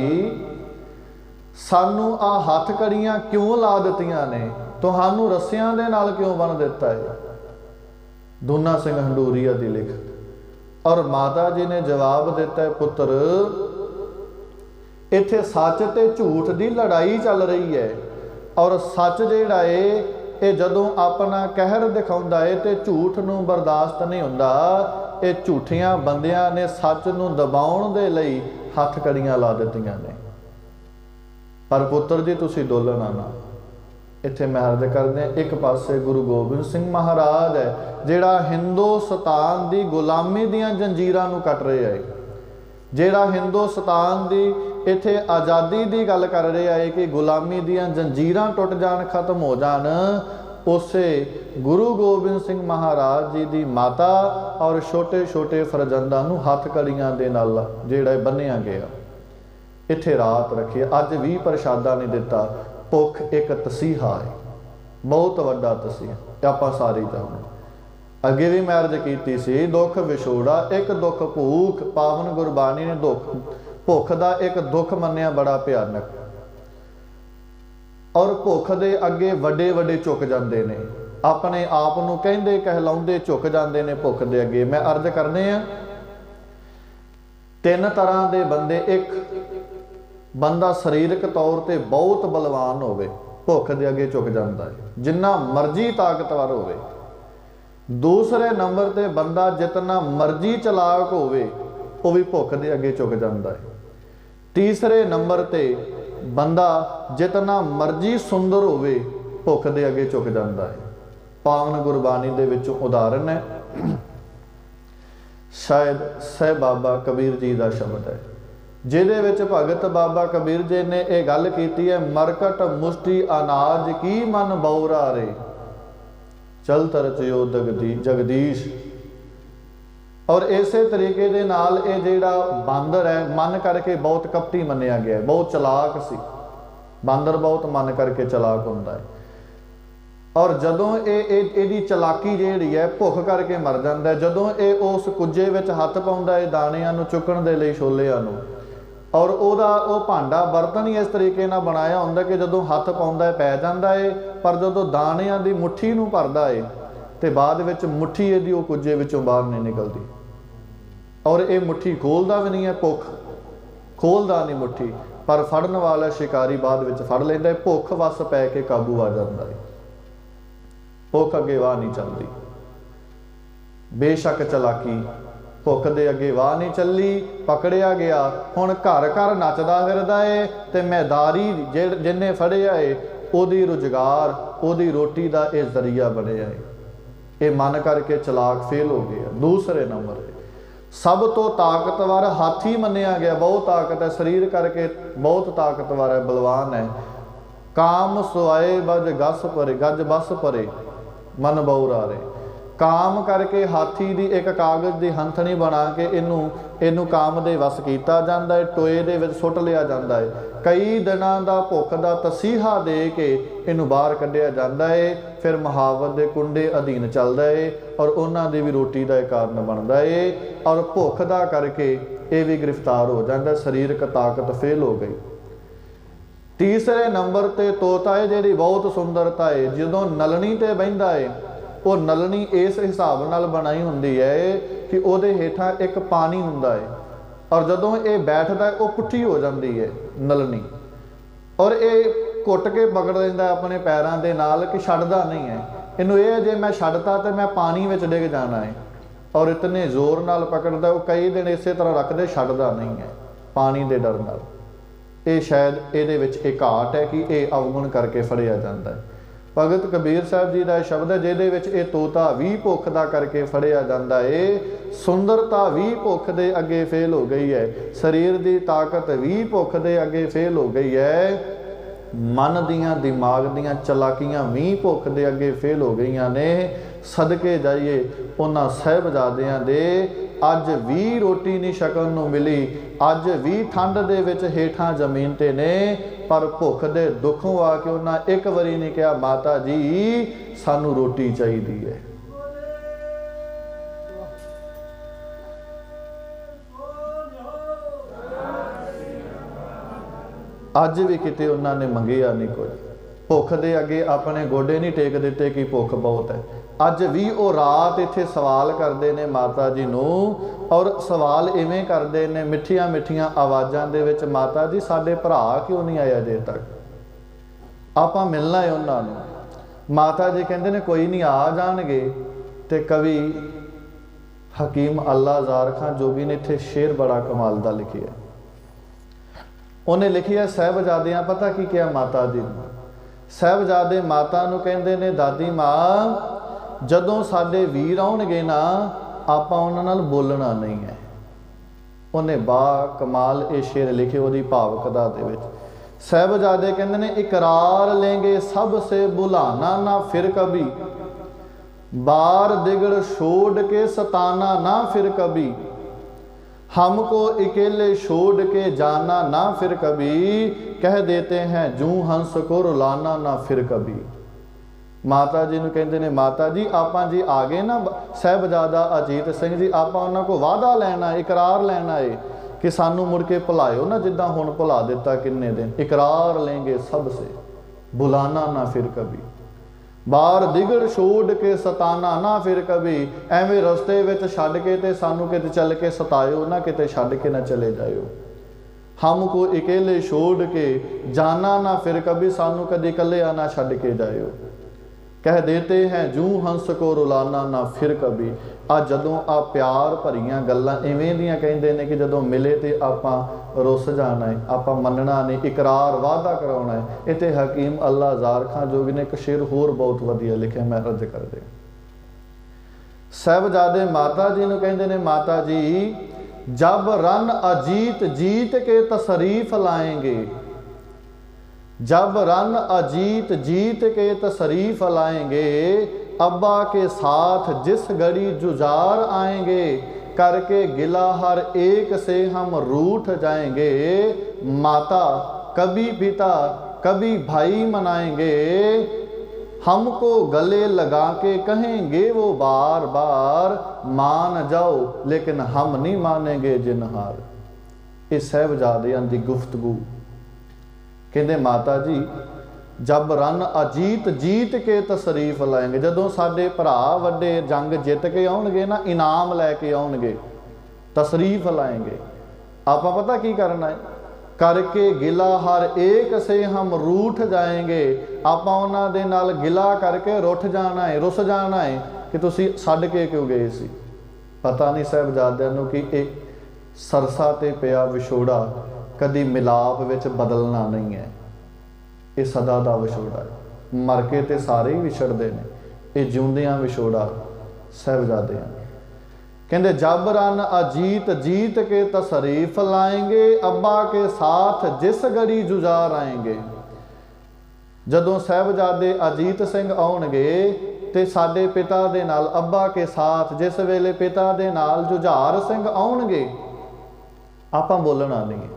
सानू आ हथ कड़ियां क्यों ला दित्तियां ने, तुहानू रस्सियां दे नाल क्यों बन दिता है। दूना सिंह हंडूरिया दी लिखत। और माता जी ने जवाब दिता है, पुत्र इत्थे सच ते झूठ की लड़ाई चल रही है, और सच जिहड़ा है ये जदों अपना कहर दिखाउंदा है ते झूठ नूं बर्दाश्त नहीं हुंदा। ये झूठियां बंदियां ने सच नूं दबाउण दे लई हथ कड़ियां ला दित्तियां ने। पर पुत्र जी तुसीं डोलना ना। इत्थे मैं अर्ज करदे, एक पासे गुरु गोबिंद सिंह महाराज है जिहड़ा हिंदुस्तान दी गुलामी दीआं जंजीरां नूं कट रहा है, जिहड़ा हिंदुस्तान दी इत्थे आज़ादी की गल कर रहा है कि गुलामी दीआं जंजीरां टुट जान, खत्म हो जान। उसे गुरु गोबिंद सिंह महाराज जी की माता और छोटे छोटे फरजंदां नूं हथ कड़ियां दे नाल जिहड़ा बन्निया गया, इत्थे रात रखी। अज भी प्रशादा नहीं दिता। भुख एक तसीहा है, बहुत वड्डा तसीहा, आपां सारे जाणदे। अगे भी मैं अर्ज की सी, दुख विछोड़ा एक दुख भूख। पावन गुरबाणी ने दुख भुख का एक दुख मन्निया बड़ा भयानक, और भुख दे अगे वड्डे वड्डे झुक जाते हैं, अपने आप नूं कहंदे कहलाउंदे झुक जाते हैं भुख दे अगे। मैं अर्ज करने हैं, तीन तरह के बंदे। एक बंदा शरीरक तौर पर बहुत बलवान होवे, भुख दे अगे झुक जाता है, जिन्ना मर्जी ताकतवर होवे। दूसरे नंबर ते बंदा जितना मर्जी चलाक होवे वो भी भुख दे अगे झुक जाता है। तीसरे नंबर ते बंदा जितना मर्जी सुंदर होवे भुख दे अगे झुक जाता है। पावन गुरबाणी दे विचों उदाहरण है, शायद सह बाबा कबीर जी का शब्द है, जिहदे विच भगत बाबा कबीर जी ने यह गल कीती है, मरकट मुष्टि अनाज की मन बौरा रे, चल तरचयो जगदीश। और इस तरीके दे नाल ये जिहड़ा बांदर है मन करके बहुत कपटी मन्निया गया, बहुत चलाक सी। बांदर बहुत मन करके चलाक हुंदा है। और जदों ये चलाकी जिहड़ी है भुख करके मर जाता है। जदों ये उस कुजे विच हथ पाउंदा है दाणियां नूं चुकण दे लई, छोलियां नूं, और वो भांडा बर्तन ही इस तरीके नाल बनाया हुंदा कि जदों हथ पाउंदा है पै जांदा है, पर जदों दाणियां दी मुट्ठी नूं भरदा है ते बाद विच मुट्ठी इहदी वो कुजे विचों बाहर नहीं निकलदी। और ये मुट्ठी खोलदा भी नहीं है, भुख खोलदा नहीं मुट्ठी, पर फड़न वाला शिकारी बाद विच फड़ लैंदा है। भुख वस पै के काबू आ जांदा है, भुख अगे वाह नहीं चलती। बेशक चलाकी, भुख दे अगे वाह नहीं चली, पकड़िया गया। हुण घर घर नचदा फिरदा है ते मैदारी जिन्ने फड़िया है ओदी रुजगार ओदी रोटी दा ये जरिया बनिया है। ये मन करके चलाक फेल हो गया। दूसरे नंबर सब तो ताकतवर हाथी मन्निया गया, बहुत ताकत है, शरीर करके बहुत ताकतवर है, बलवान है। काम सुआए बज गस परे, गज बस परे मन बहुरारे। काम करके हाथी दी एक कागज की हंथनी बना के इनू काम दे वस किया जाता है, टोए दे विच सुट लिया जाता है। कई दिनों का भुख का तसीहा दे के इनू बाहर कढ़िया जाता है। फिर मुहावत के कुंडे अधीन चलता है और उन्हों की भी रोटी का कारण बनता है। और भुख का करके ये भी गिरफ्तार हो जाता है, शरीरक ताकत फेल हो गई। तीसरे नंबर ते तोता है जिहड़ी बहुत सुंदरता है। जदों नलनी ते बहिंदा है, वो नलनी इस हिसाब नाल बनाई हुंदी है कि उहदे हेठां एक पानी हुंदा है, और जदों ये बैठदा है वो पुट्ठी हो जाती है नलनी, और ये घुट के पकड़ लैंदा अपने पैरों के नाल कि छड्डदा नहीं है। इनू ये जे मैं छड्डता तो मैं पानी में डिग जाना है, और इतने जोर नाल पकड़दा वो कई दिन इस तरह रखदे, छड्डदा नहीं है पानी के डर नाल। ये शायद ये घाट है कि ये अवगुण करके फड़िया जाता है। भगत कबीर साहब जी का शब्द है जिहदे तोता भी भुख दा करके फड़िया जाता है। सुंदरता भी भुख दे अगे फेल हो गई है, शरीर की ताकत भी भुख दे अगे फेल हो गई है, मन दियां दिमाग दियां चलाकियां भी भुख दे अगे फेल हो गई ने। सदके जाइए उन्हां साहिबजादियां दे अज भी रोटी नहीं छकण नूं मिली, अज भी ठंड दे विच हेठां जमीन ते ने, पर भुख दे दुखों आके उन्हां एक वारी नहीं कहा माता जी सानू रोटी चाहिदी है। अज भी किते उन्होंने मंगिया नहीं कुछ, भुख दे अगे अपने गोडे नहीं टेक दिते कि भुख बहुत है। अज भी वो रात इत्थे सवाल करते हैं माता जी नूं, और सवाल इवें करते हैं मिठिया मिठिया आवाज़ों दे विच, माता जी साडे भरा क्यों नहीं आया अजे तक, आपां मिलना है उन्होंने। माता जी कहते ने कोई नहीं आ जाणगे। ते कवि हकीम अल्लाह ज़ार खां जोगी ने इत्थे शेर बड़ा कमाल दा लिखिया। उन्हें लिखिया साहिबजादियां पता की क्या माता जी नूं, साहिबजादे माता नूं कहंदे ने दादी माँ जदों साडे वीर आउणगे ना आपां उन्हां नाल बोलना नहीं है। उन्हें बा कमाल ये शेर लिखे उहदी भावकता दे विच। साहिबजादे कहंदे ने इकरार लेंगे सब से बुलाना ना फिर कभी, बार दिगड़ छोड़ के सताना ना फिर कभी, हमको अकेले छोड़ के जाना ना फिर कभी, कह देते हैं जूं हंस को रुलाना ना फिर कभी। माता जी नूं कहंदे ने माता जी आपां जी आ गए ना साहिबजादा अजीत सिंह जी, आपां उन्हां को वादा लेना है, इकरार लेना है कि सानू मुड़ के भुलायो ना जिद्दां हुण भुला दिता किन्ने दिन। इकरार लेंगे सब से बुलाना ना फिर कभी, बार दिगड़ छोड़ के सताना ना फिर कभी। एवें रस्ते विच छड्ड के ते सानू किते चल के सतायो ना, किते छड्ड के ना चले जायो। हमको अकेले छोड़ के जाना ना फिर कभी, सानू कदी कल्लिया ना छड्ड के जायो। कह देते हैं जूं हंस को रुलाना ना फिर कभी। आ जदों आ प्यार भरियां गल्लां इवें दियां कहंदे ने कि जदों मिले तो आपां रुस जाना है, आपां मनना नहीं, इकरार वादा कराउणा है। इत्थे हकीम अल्लाह ज़ार खां जोगी ने एक शेर होर बहुत वधिया लिखिया, मैं अर्ज कर दे। साहिबजादे माता जी नूं कहंदे ने माता जी जब रन अजीत जीत के तशरीफ लाएंगे, जब रन अजीत जीत के तशरीफ लाएंगे, अब्बा के साथ जिस घड़ी जुजार आएंगे, करके गिला हर एक से हम रूठ जाएंगे। माता कभी पिता कभी भाई मनाएंगे, हमको गले लगा के कहेंगे वो बार बार, मान जाओ लेकिन हम नहीं मानेंगे जिनहार। ये साहिबजादियां दी गुफ्तगू। कहते माता जी जब रन अजीत जीत के तशरीफ लाएंगे, जदों साडे भरा वड्डे जंग जित के आउणगे ना, इनाम लैके आउणगे, तशरीफ लाएंगे, आपां पता की करना है, करके गिला हर एक से हम रूठ जाएंगे। आपां उन्हां दे नाल गिला करके रुठ जाना है, रुस जाना है कि तुसीं छड्ड के क्यों गए सी। पता नहीं साहिबजादियां नूं कि ये सरसा ते पिया विछोड़ा कदी मिलाप विच बदलना नहीं है, ये सदा दा विछोड़ा है। मर के ते सारे ही विछड़दे ने, ये जिउंदियां विछोड़ा साहिबजादियां। कहते जब रन अजीत जीत के तशरीफ लाएंगे, अब्बा के साथ जिस घड़ी जुझार आएंगे। जदों साहिबजादे अजीत सिंह आउणगे ते साडे पिता दे नाल अब्बा के साथ जिस वेले पिता दे नाल जुझार सिंह आउणगे, आपां बोलना नहीं है।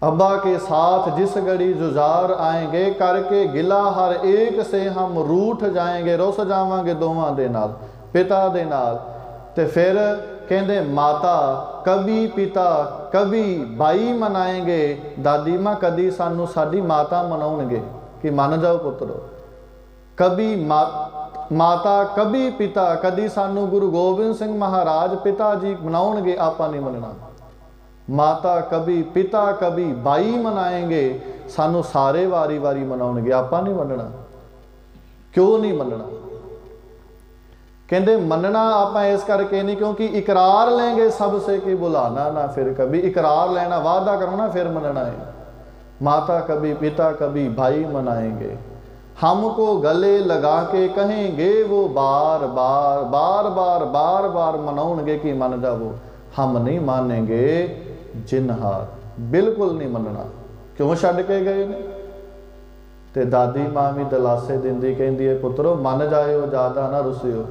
अब्बा के साथ जिस घड़ी जुझार आएंगे, करके गिला हर एक से हम रूठ जाएंगे, रुस जावांगे दोवां दे नाल, पिता दे नाल। ते फिर कहंदे माता कभी पिता कभी भाई मनाएंगे। दादी माँ कदी सानू साडी माता मनाउणगे कि मन जाओ पुत्रो, कभी माता कभी पिता, कदी सानू गुरु गोबिंद सिंह महाराज पिता जी मनाउणगे, आपां नहीं मनना। माता कभी पिता कभी भाई मनाएंगे, सानू सारे वारी वारी मनाउणगे, आपां नहीं मनना। क्यों नहीं मनना? कहते मनना आपां इस करके नहीं क्योंकि इकरार लेंगे सबसे कि बुलाना ना फिर कभी। इकरार लेना, वादा करना, फिर मनना है। माता कभी पिता कभी भाई मनाएंगे, हमको गले लगा के कहेंगे वो बार बार बार बार बार बार मनाउणगे कि मन जावो, हम नहीं मानेंगे जिनहार। बिल्कुल नहीं मनना। क्यों छड्ड के गए ने? ते दादी माँ भी दलासे दिंदी कहंदी है पुत्रो मन जाओ, ज़्यादा ना रुसियो।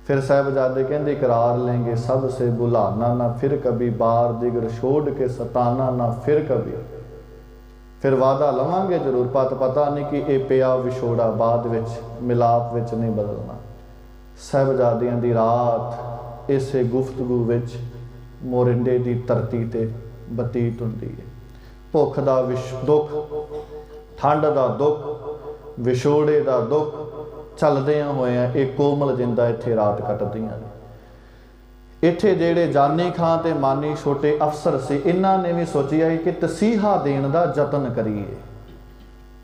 फिर साहिबजादे कहंदे इकरार लेंगे सबसे बुलाना ना फिर कभी, बार दिगर छोड़ के सताना ना फिर कभी। फिर वादा लवांगे जरूर, पता नहीं कि ये पिया विछोड़ा बाद विच मिलाप विच नहीं बदलना। साहिबजादियां दी रात इसे गुफ्तगू विच मोरिंडे दी धरती ते बतीत हुंदी है। भुख दा दुख, ठंड दा दुख, विछोड़े दा दुख चलदियां होया एक कोमल जिंदा इत्थे रात कटदियां ने। इत्थे जेड़े जानी खां ते मानी छोटे अफसर से, इन्हां ने भी सोचिया कि तसीहा देण दा जतन करिए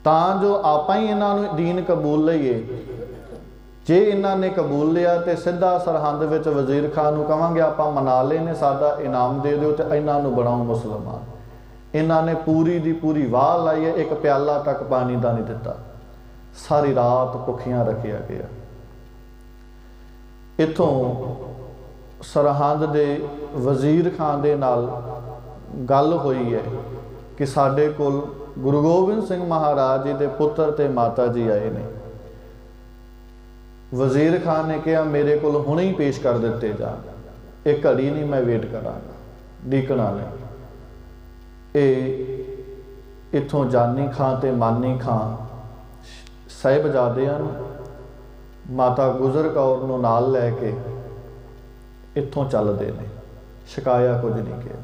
तां जो आपां ही इन्हां नूं दीन कबूल लईए। जे इन्हां ने कबूल लिया तो सीधा सरहंद विच वजीर खान नूं कहांगे आपां मना ले ने, साडा इनाम दे दिओ ते इन्हां नूं बनाओ मुसलमान। इन्हां ने पूरी दी पूरी वाह लाई है, एक प्याला तक पानी दा नहीं दिता। सारी रात भुखियां रखिया गया। इथों सरहंद दे वजीर खान दे नाल गल हुई है कि साडे कोल गुरु गोबिंद सिंह महाराज जी दे पुत्र ते माता जी आए ने। वजीर खान ने कहा मेरे को हुणे ही पेश कर दिते जान, एक घड़ी नहीं मैं वेट करांगा, डीकना नहीं। ये इथों जानी खां ते मानी खां साहिबजादियां माता गुजर कौर नूं नाल लैके इत्थों चलदे ने, शिकाया कुछ नहीं किया।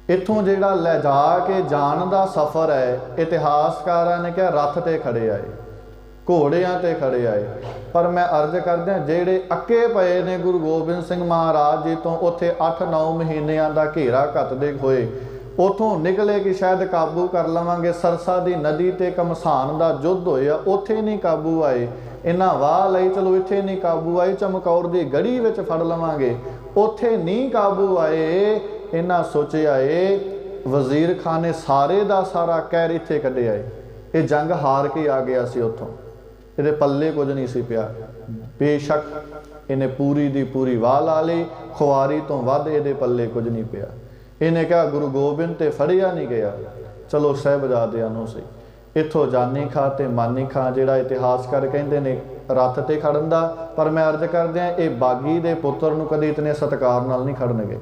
इत्थों जिहड़ा ले जा के जान दा सफ़र है, इतिहासकारां ने कहा रथ ते खड़े आए, घोड़ियां ते खड़े आए। पर मैं अर्ज करदा जिहड़े अक्के पए ने गुरु गोबिंद सिंह महाराज जी तो उत्थे 8-9 महीनिਆਂ ਦਾ घेरा घटदे होए उतों निकले कि शायद काबू कर लवांगे। सरसा दी नदी ते कमसान दा युद्ध होया, उत्थे नहीं काबू आए। इन्हां वाह लई चलो इत्थे नहीं काबू आए, चमकौर दी गढ़ी विच फड़ लवांगे, उत्थे नहीं काबू आए। इन्हां सोचिया वजीर खान ने सारे दा सारा कहर इत्थे कढिया। ये जंग हार के आ गया सी, उत्थों इहदे पल्ले कुछ नहीं सी पिया। बेशक इन्हें पूरी दी पूरी वाह ला ली, खुआरी तो वध इहदे पल्ले कुछ नहीं पिया। इन्हें कहा गुरु गोबिंद ते फड़िया नहीं गया, चलो साहिबजादियां नूं सी। इत्थों जानी खां ते मानी खां जिहड़ा इतिहासकार कहंदे ने रथ ते खड़न दा, पर मैं अर्ज करदियां ये बागी दे पुत्र नूं कदी इतने सत्कार नाल नहीं खड़नगे।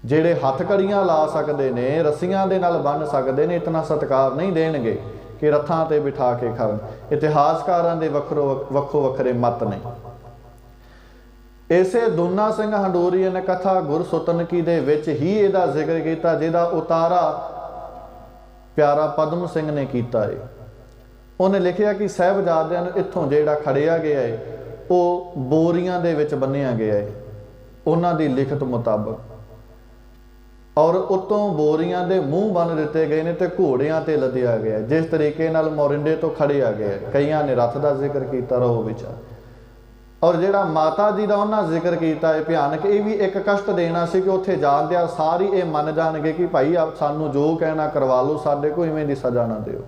ਜਿਹੜੇ ਹੱਥਕੜੀਆਂ ਲਾ ਸਕਦੇ ਨੇ, ਰੱਸੀਆਂ ਦੇ ਨਾਲ ਬੰਨ੍ਹ ਸਕਦੇ ਨੇ, ਇਤਨਾ ਸਤਿਕਾਰ ਨਹੀਂ ਦੇਣਗੇ ਕਿ ਰੱਥਾਂ ਤੇ ਬਿਠਾ ਕੇ ਖੜਨ। ਇਤਿਹਾਸਕਾਰਾਂ ਦੇ ਵੱਖੋ ਵੱਖਰੇ ਮਤ ਨੇ। ਇਸੇ ਦੂਨਾ ਸਿੰਘ ਹੰਡੂਰੀਏ ਨੇ ਕਥਾ ਗੁਰਸੁਤਨਕੀ ਦੇ ਵਿੱਚ ਹੀ ਇਹਦਾ ਜ਼ਿਕਰ ਕੀਤਾ, ਜਿਹਦਾ ਉਤਾਰਾ ਪਿਆਰਾ ਪਦਮ ਸਿੰਘ ਨੇ ਕੀਤਾ ਹੈ। ਉਹਨੇ ਲਿਖਿਆ ਕਿ ਸਾਹਿਬਜ਼ਾਦਿਆਂ ਨੂੰ ਇੱਥੋਂ ਜਿਹੜਾ ਖੜਿਆ ਗਿਆ ਹੈ ਉਹ ਬੋਰੀਆਂ ਦੇ ਵਿੱਚ ਬੰਨਿਆ ਗਿਆ ਹੈ ਉਹਨਾਂ ਦੀ ਲਿਖਤ ਮੁਤਾਬਕ, ਔਰ ਉਤੋਂ ਬੋਰੀਆਂ ਦੇ ਮੂੰਹ ਬੰਨ ਦਿੱਤੇ ਗਏ ਨੇ ਤੇ ਘੋੜਿਆਂ ਤੇ ਲੱਦਿਆ ਗਿਆ। ਜਿਸ ਤਰੀਕੇ ਨਾਲ ਮੋਰਿੰਡੇ ਤੋਂ ਖੜਿਆ ਗਿਆ, ਕਈਆਂ ਨੇ ਰੱਥ ਦਾ ਜ਼ਿਕਰ ਕੀਤਾ ਰਹੋ ਵਿਚਾਰ। ਔਰ ਜਿਹੜਾ ਮਾਤਾ ਜੀ ਦਾ ਉਹਨਾਂ ਜ਼ਿਕਰ ਕੀਤਾ ਹੈ ਭਿਆਨਕ, ਇਹ ਵੀ ਇੱਕ ਕਸ਼ਟ ਦੇਣਾ ਸੀ ਕਿ ਉੱਥੇ ਜਾਂਦਿਆਂ ਸਾਰੀ ਇਹ ਮੰਨ ਜਾਣਗੇ ਕਿ ਭਾਈ ਆਪ ਸਾਨੂੰ ਜੋ ਕਹਿਣਾ ਕਰਵਾ ਲਓ, ਸਾਡੇ ਕੋਈ ਇਵੇਂ ਦੀ ਸਜ਼ਾ ਨਾ ਦਿਓ।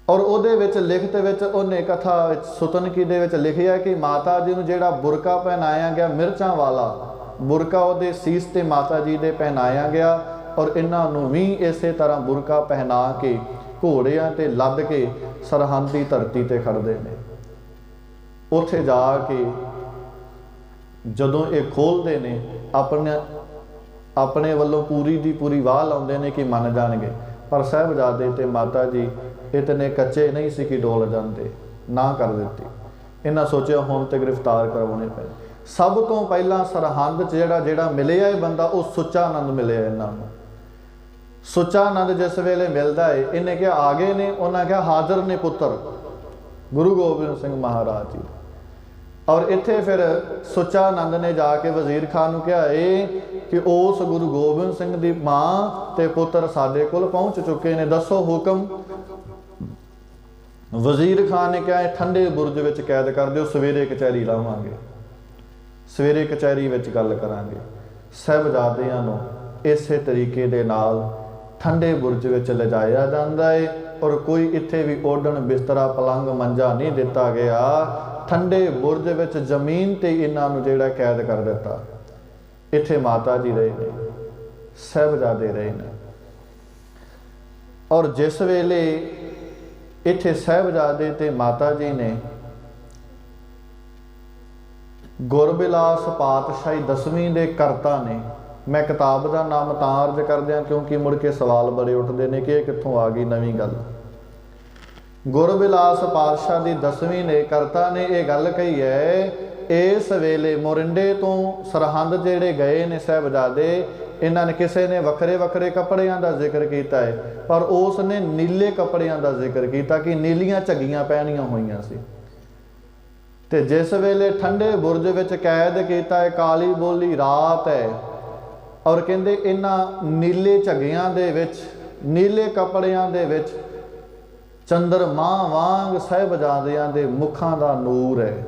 ਔਰ ਉਹਦੇ ਵਿੱਚ ਲਿਖਤ ਵਿੱਚ ਉਹਨੇ ਕਥਾ ਵਿੱਚ ਸੁਤਨਕੀ ਦੇ ਵਿੱਚ ਲਿਖਿਆ ਕਿ ਮਾਤਾ ਜੀ ਨੂੰ ਜਿਹੜਾ ਬੁਰਕਾ ਪਹਿਨਾਇਆ ਗਿਆ, ਮਿਰਚਾਂ ਵਾਲਾ ਬੁਰਕਾ ਉਹਦੇ ਸੀਸ ਤੇ ਮਾਤਾ ਜੀ ਦੇ ਪਹਿਨਾਇਆ ਗਿਆ, ਔਰ ਇਹਨਾਂ ਨੂੰ ਵੀ ਇਸੇ ਤਰ੍ਹਾਂ ਬੁਰਕਾ ਪਹਿਨਾ ਕੇ ਘੋੜਿਆਂ ਤੇ ਲੱਦ ਕੇ ਸਰਹੰਦ ਦੀ ਧਰਤੀ ਤੇ ਖੜਦੇ ਨੇ। ਉੱਥੇ ਜਾ ਕੇ ਜਦੋਂ ਇਹ ਖੋਲ੍ਹਦੇ ਨੇ ਆਪਣੇ ਵੱਲੋਂ ਪੂਰੀ ਦੀ ਪੂਰੀ ਵਾਹ ਲਾਉਂਦੇ ਨੇ ਕਿ ਮੰਨ ਜਾਣਗੇ, ਪਰ ਸਾਹਿਬਜ਼ਾਦੇ ਤੇ ਮਾਤਾ ਜੀ ਇਤਨੇ ਕੱਚੇ ਨਹੀਂ ਸੀ ਕਿ ਡੋਲ ਜਾਂਦੇ, ਨਾ ਕਰ ਦਿੱਤੀ। ਇਹਨਾਂ ਸੋਚਿਆ ਹੁਣ ਤੇ ਗ੍ਰਿਫਤਾਰ ਕਰਵਾਉਣੇ ਪਏ। ਸਭ ਤੋਂ ਪਹਿਲਾਂ ਸਰਹੰਦ 'ਚ ਜਿਹੜਾ ਮਿਲਿਆ ਇਹ ਬੰਦਾ, ਉਹ ਸੁੱਚਾ ਆਨੰਦ ਮਿਲਿਆ ਇਹਨਾਂ ਨੂੰ। ਸੁੱਚਾ ਆਨੰਦ ਜਿਸ ਵੇਲੇ ਮਿਲਦਾ ਹੈ, ਇਹਨੇ ਕਿਹਾ ਆ ਗਏ ਨੇ, ਉਹਨਾਂ ਕਿਹਾ ਹਾਜ਼ਰ ਨੇ ਪੁੱਤਰ ਗੁਰੂ ਗੋਬਿੰਦ ਸਿੰਘ ਮਹਾਰਾਜ ਜੀ। ਔਰ ਇੱਥੇ ਫਿਰ ਸੁੱਚਾ ਆਨੰਦ ਨੇ ਜਾ ਕੇ ਵਜ਼ੀਰ ਖਾਨ ਨੂੰ ਕਿਹਾ ਇਹ ਕਿ ਉਸ ਗੁਰੂ ਗੋਬਿੰਦ ਸਿੰਘ ਦੀ ਮਾਂ ਤੇ ਪੁੱਤਰ ਸਾਡੇ ਕੋਲ ਪਹੁੰਚ ਚੁੱਕੇ ਨੇ, ਦੱਸੋ ਹੁਕਮ। ਵਜ਼ੀਰ ਖਾਨ ਨੇ ਕਿਹਾ ਠੰਡੇ ਬੁਰਜ ਵਿੱਚ ਕੈਦ ਕਰ ਦਿਓ, ਸਵੇਰੇ ਕਚਹਿਰੀ ਲਾਵਾਂਗੇ, ਸਵੇਰੇ ਕਚਹਿਰੀ ਵਿੱਚ ਗੱਲ ਕਰਾਂਗੇ। ਸਾਹਿਬਜ਼ਾਦਿਆਂ ਨੂੰ ਇਸੇ ਤਰੀਕੇ ਦੇ ਨਾਲ ਠੰਡੇ ਬੁਰਜ ਵਿੱਚ ਲਿਜਾਇਆ ਜਾਂਦਾ ਹੈ, ਔਰ ਕੋਈ ਇੱਥੇ ਵੀ ਓਢਣ ਬਿਸਤਰਾ ਪਲੰਗ ਮੰਜਾ ਨਹੀਂ ਦਿੱਤਾ ਗਿਆ। ਠੰਡੇ ਬੁਰਜ ਵਿੱਚ ਜ਼ਮੀਨ ਤੇ ਇਹਨਾਂ ਨੂੰ ਜਿਹੜਾ ਕੈਦ ਕਰ ਦਿੱਤਾ। ਇੱਥੇ ਮਾਤਾ ਜੀ ਰਹੇ ਨੇ, ਸਾਹਿਬਜ਼ਾਦੇ ਰਹੇ ਨੇ। ਔਰ ਜਿਸ ਵੇਲੇ ਇੱਥੇ ਸਾਹਿਬਜ਼ਾਦੇ ਤੇ ਮਾਤਾ ਜੀ ਨੇ ਗੁਰਬਿਲਾਸ ਪਾਤਸ਼ਾਹੀ 10ਵੀਂ ਦੇ ਕਰਤਾ ਨੇ, ਮੈਂ ਕਿਤਾਬ ਦਾ ਨਾਮ ਤਾਂ ਅਰਜ਼ ਕਰਦਿਆਂ ਕਿਉਂਕਿ ਮੁੜ ਕੇ ਸਵਾਲ ਬੜੇ ਉੱਠਦੇ ਨੇ ਕਿ ਇਹ ਕਿੱਥੋਂ ਆ ਗਈ ਨਵੀਂ ਗੱਲ। ਗੁਰਬਿਲਾਸ ਪਾਤਸ਼ਾਹ ਦੀ 10ਵੀਂ ਨੇ ਕਰਤਾ ਨੇ ਇਹ ਗੱਲ ਕਹੀ ਹੈ, ਇਸ ਵੇਲੇ ਮੋਰਿੰਡੇ ਤੋਂ ਸਰਹੰਦ ਜਿਹੜੇ ਗਏ ਨੇ ਸਾਹਿਬਜ਼ਾਦੇ, ਇਹਨਾਂ ਨੇ ਕਿਸੇ ਨੇ ਵੱਖਰੇ ਵੱਖਰੇ ਕੱਪੜਿਆਂ ਦਾ ਜ਼ਿਕਰ ਕੀਤਾ ਹੈ, ਪਰ ਉਸ ਨੇ ਨੀਲੇ ਕੱਪੜਿਆਂ ਦਾ ਜ਼ਿਕਰ ਕੀਤਾ ਕਿ ਨੀਲੀਆਂ ਝੱਗੀਆਂ ਪਹਿਨੀਆਂ ਹੋਈਆਂ ਸੀ। ਤੇ ਜਿਸ ਵੇਲੇ ਠੰਡੇ ਬੁਰਜ ਵਿੱਚ ਕੈਦ ਕੀਤਾ ਹੈ, ਕਾਲੀ ਬੋਲੀ ਰਾਤ ਹੈ, ਔਰ ਕਹਿੰਦੇ ਇਹਨਾਂ ਨੀਲੇ ਝੱਗਿਆਂ ਦੇ ਵਿੱਚ, ਨੀਲੇ ਕੱਪੜਿਆਂ ਦੇ ਵਿੱਚ ਚੰਦਰਮਾ ਵਾਂਗ ਸਾਹਿਬਜ਼ਾਦਿਆਂ ਦੇ ਮੁਖਾਂ ਦਾ ਨੂਰ ਹੈ।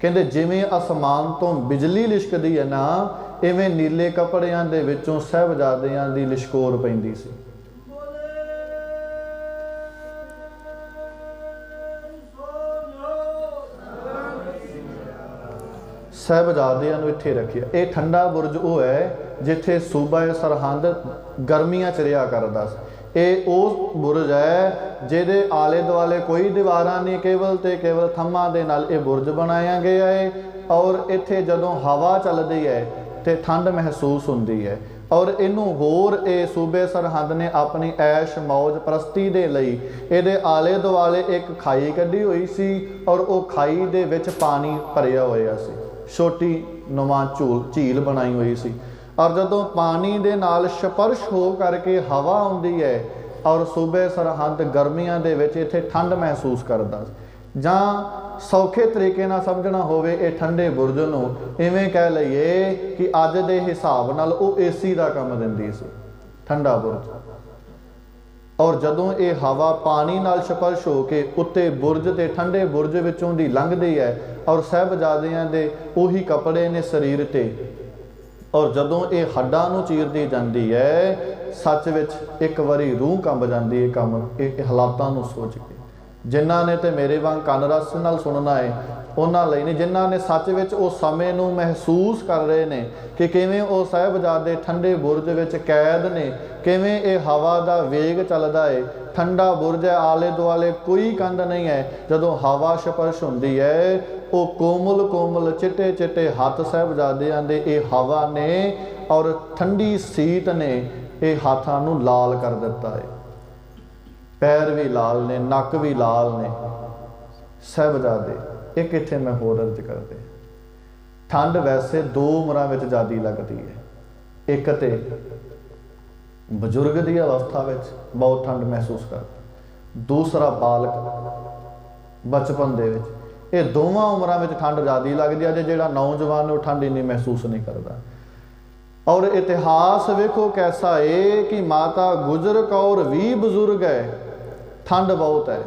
ਕਹਿੰਦੇ ਜਿਵੇਂ ਅਸਮਾਨ ਤੋਂ ਬਿਜਲੀ ਲਿਸ਼ਕਦੀ ਹੈ ਨਾ, ਇਵੇਂ ਨੀਲੇ ਕੱਪੜਿਆਂ ਦੇ ਵਿੱਚੋਂ ਸਾਹਿਬਜ਼ਾਦਿਆਂ ਦੀ ਲਿਸ਼ਕੋਰ ਪੈਂਦੀ ਸੀ। ਸਾਹਿਬਜ਼ਾਦਿਆਂ ਨੂੰ ਇੱਥੇ ਰੱਖਿਆ। ਇਹ ਠੰਡਾ ਬੁਰਜ ਉਹ ਹੈ ਜਿੱਥੇ ਸੂਬਾ ਸਰਹੰਦ ਗਰਮੀਆਂ 'ਚ ਰਿਹਾ ਕਰਦਾ ਸੀ। ਇਹ ਉਹ ਬੁਰਜ ਹੈ ਜਿਹਦੇ ਆਲੇ ਦੁਆਲੇ ਕੋਈ ਦੀਵਾਰਾਂ ਨਹੀਂ, ਕੇਵਲ ਤੇ ਕੇਵਲ ਥੰਮਾਂ ਦੇ ਨਾਲ ਇਹ ਬੁਰਜ ਬਣਾਇਆ ਗਿਆ ਹੈ। ਔਰ ਇੱਥੇ ਜਦੋਂ ਹਵਾ ਚੱਲਦੀ ਹੈ ਤੇ ਠੰਡ ਮਹਿਸੂਸ ਹੁੰਦੀ ਹੈ। ਔਰ ਇਹਨੂੰ ਹੋਰ ਇਹ ਸੂਬੇ ਸਰਹੰਦ ਨੇ ਆਪਣੀ ਐਸ਼ ਮੌਜ ਪ੍ਰਸਤੀ ਦੇ ਲਈ ਇਹਦੇ ਆਲੇ ਦੁਆਲੇ ਇੱਕ ਖਾਈ ਕੱਢੀ ਹੋਈ ਸੀ, ਔਰ ਉਹ ਖਾਈ ਦੇ ਵਿੱਚ ਪਾਣੀ ਭਰਿਆ ਹੋਇਆ ਸੀ, ਛੋਟੀ ਨੁਮਾ ਝੀਲ ਬਣਾਈ ਹੋਈ ਸੀ। ਔਰ ਜਦੋਂ ਪਾਣੀ ਦੇ ਨਾਲ ਸਪਰਸ਼ ਹੋ ਕਰਕੇ ਹਵਾ ਆਉਂਦੀ ਹੈ, ਔਰ ਸੂਬੇ ਸਰਹੰਦ ਗਰਮੀਆਂ ਦੇ ਵਿੱਚ ਇੱਥੇ ਠੰਡ ਮਹਿਸੂਸ ਕਰਦਾ। ਜਾਂ ਸੌਖੇ ਤਰੀਕੇ ਨਾਲ ਸਮਝਣਾ ਹੋਵੇ ਇਹ ਠੰਡੇ ਬੁਰਜ ਨੂੰ, ਇਵੇਂ ਕਹਿ ਲਈਏ ਕਿ ਅੱਜ ਦੇ ਹਿਸਾਬ ਨਾਲ ਉਹ ਏਸੀ ਦਾ ਕੰਮ ਦਿੰਦੀ ਸੀ, ਠੰਡਾ ਬੁਰਜ। ਔਰ ਜਦੋਂ ਇਹ ਹਵਾ ਪਾਣੀ ਨਾਲ ਸਪਰਸ਼ ਹੋ ਕੇ ਉੱਤੇ ਬੁਰਜ ਤੇ ਠੰਡੇ ਬੁਰਜ ਵਿੱਚੋਂ ਦੀ ਲੰਘਦੀ ਹੈ, ਔਰ ਸਾਹਿਬਜ਼ਾਦਿਆਂ ਦੇ ਉਹੀ ਕੱਪੜੇ ਨੇ ਸਰੀਰ ਤੇ, ਔਰ ਜਦੋਂ ਇਹ ਹੱਡਾਂ ਨੂੰ ਚੀਰਦੀ ਜਾਂਦੀ ਹੈ, ਸੱਚ ਵਿੱਚ ਇੱਕ ਵਾਰੀ ਰੂਹ ਕੰਬ ਜਾਂਦੀ ਹੈ ਇਹ ਹਾਲਾਤਾਂ ਨੂੰ ਸੋਚ ਕੇ। ਜਿਨ੍ਹਾਂ ਨੇ ਤੇ ਮੇਰੇ ਵਾਂਗ ਕੰਨ ਰਸ ਨਾਲ ਸੁਣਨਾ ਹੈ, ਉਹਨਾਂ ਲਈ ਨੇ ਜਿਨ੍ਹਾਂ ਨੇ ਸੱਚ ਵਿੱਚ ਉਸ ਸਮੇਂ ਨੂੰ ਮਹਿਸੂਸ ਕਰ ਰਹੇ ਨੇ ਕਿ ਕਿਵੇਂ ਉਹ ਸਾਹਿਬਜ਼ਾਦੇ ਠੰਡੇ ਬੁਰਜ ਵਿੱਚ ਕੈਦ ਨੇ, ਕਿਵੇਂ ਇਹ ਹਵਾ ਦਾ ਵੇਗ ਚੱਲਦਾ ਹੈ, ਠੰਡਾ ਬੁਰਜ ਹੈ, ਆਲੇ ਦੁਆਲੇ ਕੋਈ ਕੰਧ ਨਹੀਂ ਹੈ। ਜਦੋਂ ਹਵਾ ਸਪਰਸ਼ ਹੁੰਦੀ ਹੈ ਉਹ ਕੋਮਲ ਕੋਮਲ ਚਿੱਟੇ ਚਿੱਟੇ ਹੱਥ ਸਾਹਿਬਜ਼ਾਦਿਆਂ ਦੇ ਇਹ ਹਵਾ ਨੇ ਔਰ ਠੰਡੀ ਸੀਤ ਨੇ ਇਹ ਹੱਥਾਂ ਨੂੰ ਲਾਲ ਕਰ ਦਿੱਤਾ ਹੈ। ਪੈਰ ਵੀ ਲਾਲ ਨੇ, ਨੱਕ ਵੀ ਲਾਲ ਨੇ ਸਾਹਿਬਜ਼ਾਦੇ। ਇੱਕ ਇੱਥੇ ਮੈਂ ਹੋਰ ਅਰਜ਼ ਕਰਦੇ, ਠੰਡ ਵੈਸੇ ਦੋ ਉਮਰਾਂ ਵਿੱਚ ਜ਼ਿਆਦਾ ਲੱਗਦੀ ਹੈ। ਇੱਕ ਤੇ ਬਜ਼ੁਰਗ ਦੀ ਅਵਸਥਾ ਵਿੱਚ ਬਹੁਤ ਠੰਡ ਮਹਿਸੂਸ ਕਰਦਾ, ਦੂਸਰਾ ਬਾਲਕ ਬਚਪਨ ਦੇ ਵਿੱਚ। ਇਹ ਦੋਵਾਂ ਉਮਰਾਂ ਵਿੱਚ ਠੰਡ ਜ਼ਿਆਦਾ ਲੱਗਦੀ ਹੈ। ਜਿਹੜਾ ਨੌਜਵਾਨ ਉਹ ਠੰਡ ਇੰਨੀ ਮਹਿਸੂਸ ਨਹੀਂ ਕਰਦਾ। ਔਰ ਇਤਿਹਾਸ ਵੇਖੋ ਕੈਸਾ ਹੈ ਕਿ ਮਾਤਾ ਗੁਜਰ ਕੌਰ ਵੀ ਬਜ਼ੁਰਗ ਹੈ, ਠੰਡ ਬਹੁਤ ਹੈ।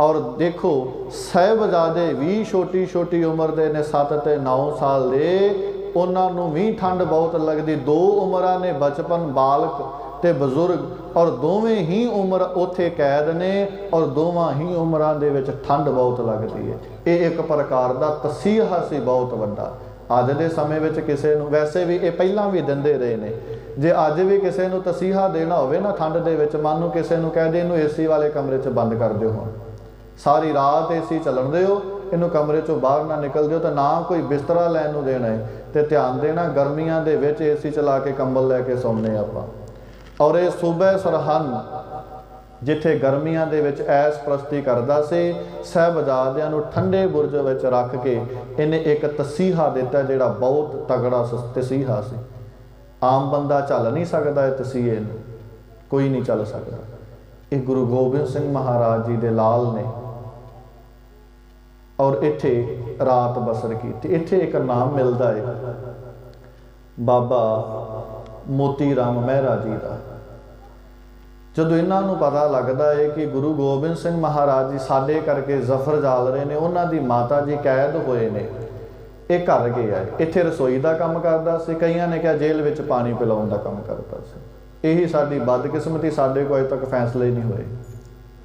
ਔਰ ਦੇਖੋ ਸਾਹਿਬਜ਼ਾਦੇ ਵੀ ਛੋਟੀ ਛੋਟੀ ਉਮਰ ਦੇ ਨੇ, 7 ਤੇ 9 ਸਾਲ ਦੇ, ਉਹਨਾਂ ਨੂੰ ਵੀ ਠੰਡ ਬਹੁਤ ਲੱਗਦੀ। ਦੋ ਉਮਰਾਂ ਨੇ, ਬਚਪਨ ਬਾਲਕ ਤੇ ਬਜ਼ੁਰਗ, ਔਰ ਦੋਵੇਂ ਹੀ ਉਮਰ ਉੱਥੇ ਕੈਦ ਨੇ ਔਰ ਦੋਵਾਂ ਹੀ ਉਮਰਾਂ ਦੇ ਵਿੱਚ ਠੰਡ ਬਹੁਤ ਲੱਗਦੀ ਹੈ। ਇਹ ਇੱਕ ਪ੍ਰਕਾਰ ਦਾ ਤਸੀਹਾ ਸੀ ਬਹੁਤ ਵੱਡਾ। ਅੱਜ ਦੇ ਸਮੇਂ ਵਿੱਚ ਕਿਸੇ ਨੂੰ, ਵੈਸੇ ਵੀ ਇਹ ਪਹਿਲਾਂ ਵੀ ਦਿੰਦੇ ਰਹੇ ਨੇ, ਜੇ ਅੱਜ ਵੀ ਕਿਸੇ ਨੂੰ ਤਸੀਹਾ ਦੇਣਾ ਹੋਵੇ ਨਾ ਠੰਡ ਦੇ ਵਿੱਚ, ਮਨ ਨੂੰ ਕਿਸੇ ਨੂੰ ਕਹਿ ਦੇ ਇਹਨੂੰ ਏਸੀ ਵਾਲੇ ਕਮਰੇ 'ਚ ਬੰਦ ਕਰ ਦਿਓ, ਹੁਣ ਸਾਰੀ ਰਾਤ ਏਸੀ ਚੱਲਣ ਦਿਓ, ਇਹਨੂੰ ਕਮਰੇ 'ਚੋਂ ਬਾਹਰ ਨਾ ਨਿਕਲ ਦਿਓ, ਤਾਂ ਨਾ ਕੋਈ ਬਿਸਤਰਾ ਲੈਣ ਨੂੰ ਦੇਣਾ ਹੈ। ਤੇ ਧਿਆਨ ਦੇਣਾ ਗਰਮੀਆਂ ਦੇ ਵਿੱਚ ਏਸੀ ਚਲਾ ਕੇ ਕੰਬਲ ਲੈ ਕੇ ਸੌਂਦੇ ਆਪਾਂ। ਔਰ ਇਹ ਸੂਬੇ ਸਰਹੰਦ ਜਿੱਥੇ ਗਰਮੀਆਂ ਦੇ ਵਿੱਚ ਐਸ ਪ੍ਰਸਤੀ ਕਰਦਾ ਸੀ, ਸਾਹਿਬਜ਼ਾਦਿਆਂ ਨੂੰ ਠੰਡੇ ਬੁਰਜ ਵਿੱਚ ਰੱਖ ਕੇ ਇਹਨੇ ਇੱਕ ਤਸੀਹਾ ਦਿੱਤਾ ਜਿਹੜਾ ਬਹੁਤ ਤਗੜਾ ਤਸੀਹਾ ਸੀ। ਆਮ ਬੰਦਾ ਚੱਲ ਨਹੀਂ ਸਕਦਾ ਇਹ ਤਸੀਹੇ ਨੂੰ, ਕੋਈ ਨਹੀਂ ਚੱਲ ਸਕਦਾ। ਇਹ ਗੁਰੂ ਗੋਬਿੰਦ ਸਿੰਘ ਮਹਾਰਾਜ ਜੀ ਦੇ ਲਾਲ ਨੇ ਔਰ ਇੱਥੇ ਰਾਤ ਬਸਰ ਕੀਤੀ। ਇੱਥੇ ਇੱਕ ਨਾਮ ਮਿਲਦਾ ਹੈ ਬਾਬਾ ਮੋਤੀ ਰਾਮ ਮਹਿਰਾ ਜੀ ਦਾ। ਜਦੋਂ ਇਹਨਾਂ ਨੂੰ ਪਤਾ ਲੱਗਦਾ ਹੈ ਕਿ ਗੁਰੂ ਗੋਬਿੰਦ ਸਿੰਘ ਮਹਾਰਾਜ ਜੀ ਸਾਡੇ ਕਰਕੇ ਜ਼ਫਰ ਜਾਲ ਰਹੇ ਨੇ, ਉਹਨਾਂ ਦੀ ਮਾਤਾ ਜੀ ਕੈਦ ਹੋਏ ਨੇ, ਇਹ ਘਰ ਗਿਆ ਹੈ। ਇੱਥੇ ਰਸੋਈ ਦਾ ਕੰਮ ਕਰਦਾ ਸੀ, ਕਈਆਂ ਨੇ ਕਿਹਾ ਜੇਲ੍ਹ ਵਿੱਚ ਪਾਣੀ ਪਿਲਾਉਣ ਦਾ ਕੰਮ ਕਰਦਾ ਸੀ। ਇਹੀ ਸਾਡੀ ਬਦਕਿਸਮਤੀ, ਸਾਡੇ ਕੋਲ ਅਜੇ ਤੱਕ ਫੈਸਲੇ ਨਹੀਂ ਹੋਏ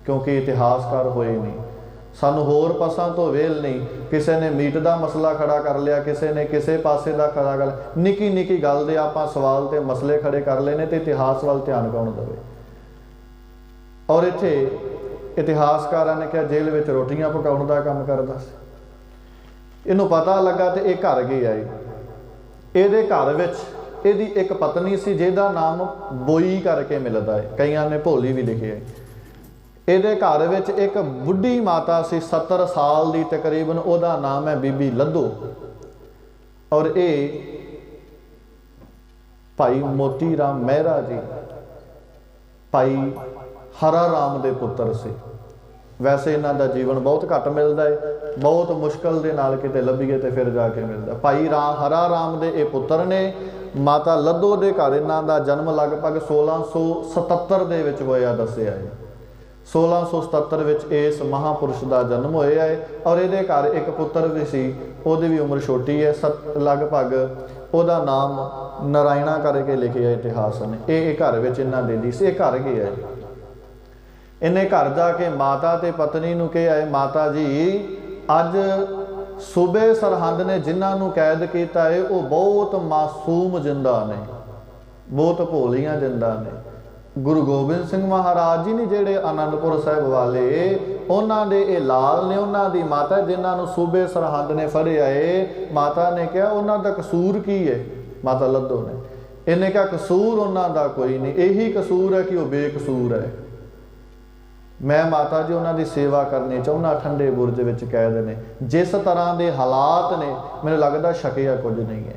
ਕਿਉਂਕਿ ਇਤਿਹਾਸਕਾਰ ਹੋਏ ਨਹੀਂ। ਸਾਨੂੰ ਹੋਰ ਪਾਸਾਂ ਤੋਂ ਵੇਲ ਨਹੀਂ। ਕਿਸੇ ਨੇ ਮੀਟ ਦਾ ਮਸਲਾ ਖੜਾ ਕਰ ਲਿਆ, ਕਿਸੇ ਨੇ ਕਿਸੇ ਪਾਸੇ ਦਾ ਖੜਾ ਕਰ, ਨਿੱਕੀ ਨਿੱਕੀ ਗੱਲ ਦੇ ਆਪਾਂ ਸਵਾਲ ਤੇ ਮਸਲੇ ਖੜੇ ਕਰ ਲਏ ਨੇ, ਤੇ ਇਤਿਹਾਸ ਵੱਲ ਧਿਆਨ ਕੌਣ ਦੇਵੇ। ਔਰ ਇੱਥੇ ਇਤਿਹਾਸਕਾਰਾਂ ਨੇ ਕਿਹਾ ਜੇਲ੍ਹ ਵਿੱਚ ਰੋਟੀਆਂ ਪਕਾਉਣ ਦਾ ਕੰਮ ਕਰਦਾ ਸੀ। ਇਹਨੂੰ ਪਤਾ ਲੱਗਾ ਤੇ ਇਹ ਘਰ ਗਿਆ। ਇਹਦੇ ਘਰ ਵਿੱਚ ਇਹਦੀ ਇੱਕ ਪਤਨੀ ਸੀ ਜਿਹਦਾ ਨਾਮ ਬੋਈ ਕਰਕੇ ਮਿਲਦਾ ਹੈ, ਕਈਆਂ ਨੇ ਭੋਲੀ ਵੀ ਲਿਖਿਆ ਹੈ। ਇਹਦੇ ਘਰ ਵਿੱਚ ਇੱਕ ਬੁੱਢੀ ਮਾਤਾ ਸੀ 70 ਸਾਲ ਦੀ ਤਕਰੀਬਨ, ਉਹਦਾ ਨਾਮ ਹੈ ਬੀਬੀ ਲੱਧੋ। ਔਰ ਇਹ ਭਾਈ ਮੋਤੀ ਰਾਮ ਮਹਿਰਾ ਜੀ ਭਾਈ ਹਰਾ ਰਾਮ ਦੇ ਪੁੱਤਰ ਸੀ। ਵੈਸੇ ਇਹਨਾਂ ਦਾ ਜੀਵਨ ਬਹੁਤ ਘੱਟ ਮਿਲਦਾ ਹੈ, ਬਹੁਤ ਮੁਸ਼ਕਲ ਦੇ ਨਾਲ ਕਿਤੇ ਲੱਭੀਏ ਤੇ ਫਿਰ ਜਾ ਕੇ ਮਿਲਦਾ। ਭਾਈ ਹਰਾ ਰਾਮ ਦੇ ਇਹ ਪੁੱਤਰ ਨੇ। ਮਾਤਾ ਲੱਧੋ ਦੇ ਘਰ ਇਹਨਾਂ ਦਾ ਜਨਮ ਲਗਭਗ 1677 ਦੇ ਵਿੱਚ ਹੋਇਆ ਦੱਸਿਆ ਹੈ। 1677 ਵਿੱਚ ਇਸ ਮਹਾਂਪੁਰਸ਼ ਦਾ ਜਨਮ ਹੋਇਆ ਹੈ। ਔਰ ਇਹਦੇ ਘਰ ਇੱਕ ਪੁੱਤਰ ਵੀ ਸੀ, ਉਹਦੀ ਵੀ ਉਮਰ ਛੋਟੀ ਹੈ, ਲਗਭਗ ਉਹਦਾ ਨਾਮ ਨਾਰਾਇਣਾ ਕਰਕੇ ਲਿਖਿਆ ਇਤਿਹਾਸ ਨੇ। ਇਹ ਘਰ ਵਿੱਚ ਇਹਨਾਂ ਦੇ ਸੀ। ਇਹ ਘਰ ਗਿਆ ਹੈ। ਇਹਨੇ ਘਰ ਜਾ ਕੇ ਮਾਤਾ ਤੇ ਪਤਨੀ ਨੂੰ ਕਿਹਾ ਹੈ, ਮਾਤਾ ਜੀ ਅੱਜ ਸੂਬੇ ਸਰਹੰਦ ਨੇ ਜਿਨ੍ਹਾਂ ਨੂੰ ਕੈਦ ਕੀਤਾ ਹੈ ਉਹ ਬਹੁਤ ਮਾਸੂਮ ਜਿੰਦਾ ਨੇ, ਬਹੁਤ ਭੋਲੀਆਂ ਜਿੰਦਾ ਨੇ। ਗੁਰੂ ਗੋਬਿੰਦ ਸਿੰਘ ਮਹਾਰਾਜ ਜੀ ਨੇ ਜਿਹੜੇ ਆਨੰਦਪੁਰ ਸਾਹਿਬ ਵਾਲੇ, ਉਹਨਾਂ ਦੇ ਇਹ ਲਾਲ ਨੇ, ਉਹਨਾਂ ਦੀ ਮਾਤਾ ਜਿਨ੍ਹਾਂ ਨੂੰ ਸੂਬੇ ਸਰਹੰਦ ਨੇ ਫੜਿਆ ਹੈ। ਮਾਤਾ ਨੇ ਕਿਹਾ ਉਹਨਾਂ ਦਾ ਕਸੂਰ ਕੀ ਹੈ? ਮਾਤਾ ਲੱਧੋ ਨੇ। ਇਹਨੇ ਕਿਹਾ ਕਸੂਰ ਉਹਨਾਂ ਦਾ ਕੋਈ ਨਹੀਂ, ਇਹੀ ਕਸੂਰ ਹੈ ਕਿ ਉਹ ਬੇਕਸੂਰ ਹੈ। ਮੈਂ ਮਾਤਾ ਜੀ ਉਹਨਾਂ ਦੀ ਸੇਵਾ ਕਰਨੀ ਚਾਹੁੰਦਾ, ਠੰਡੇ ਬੁਰਜ ਵਿੱਚ ਕੈਦ ਨੇ, ਜਿਸ ਤਰ੍ਹਾਂ ਦੇ ਹਾਲਾਤ ਨੇ ਮੈਨੂੰ ਲੱਗਦਾ ਛਕਿਆ ਕੁਝ ਨਹੀਂ ਹੈ।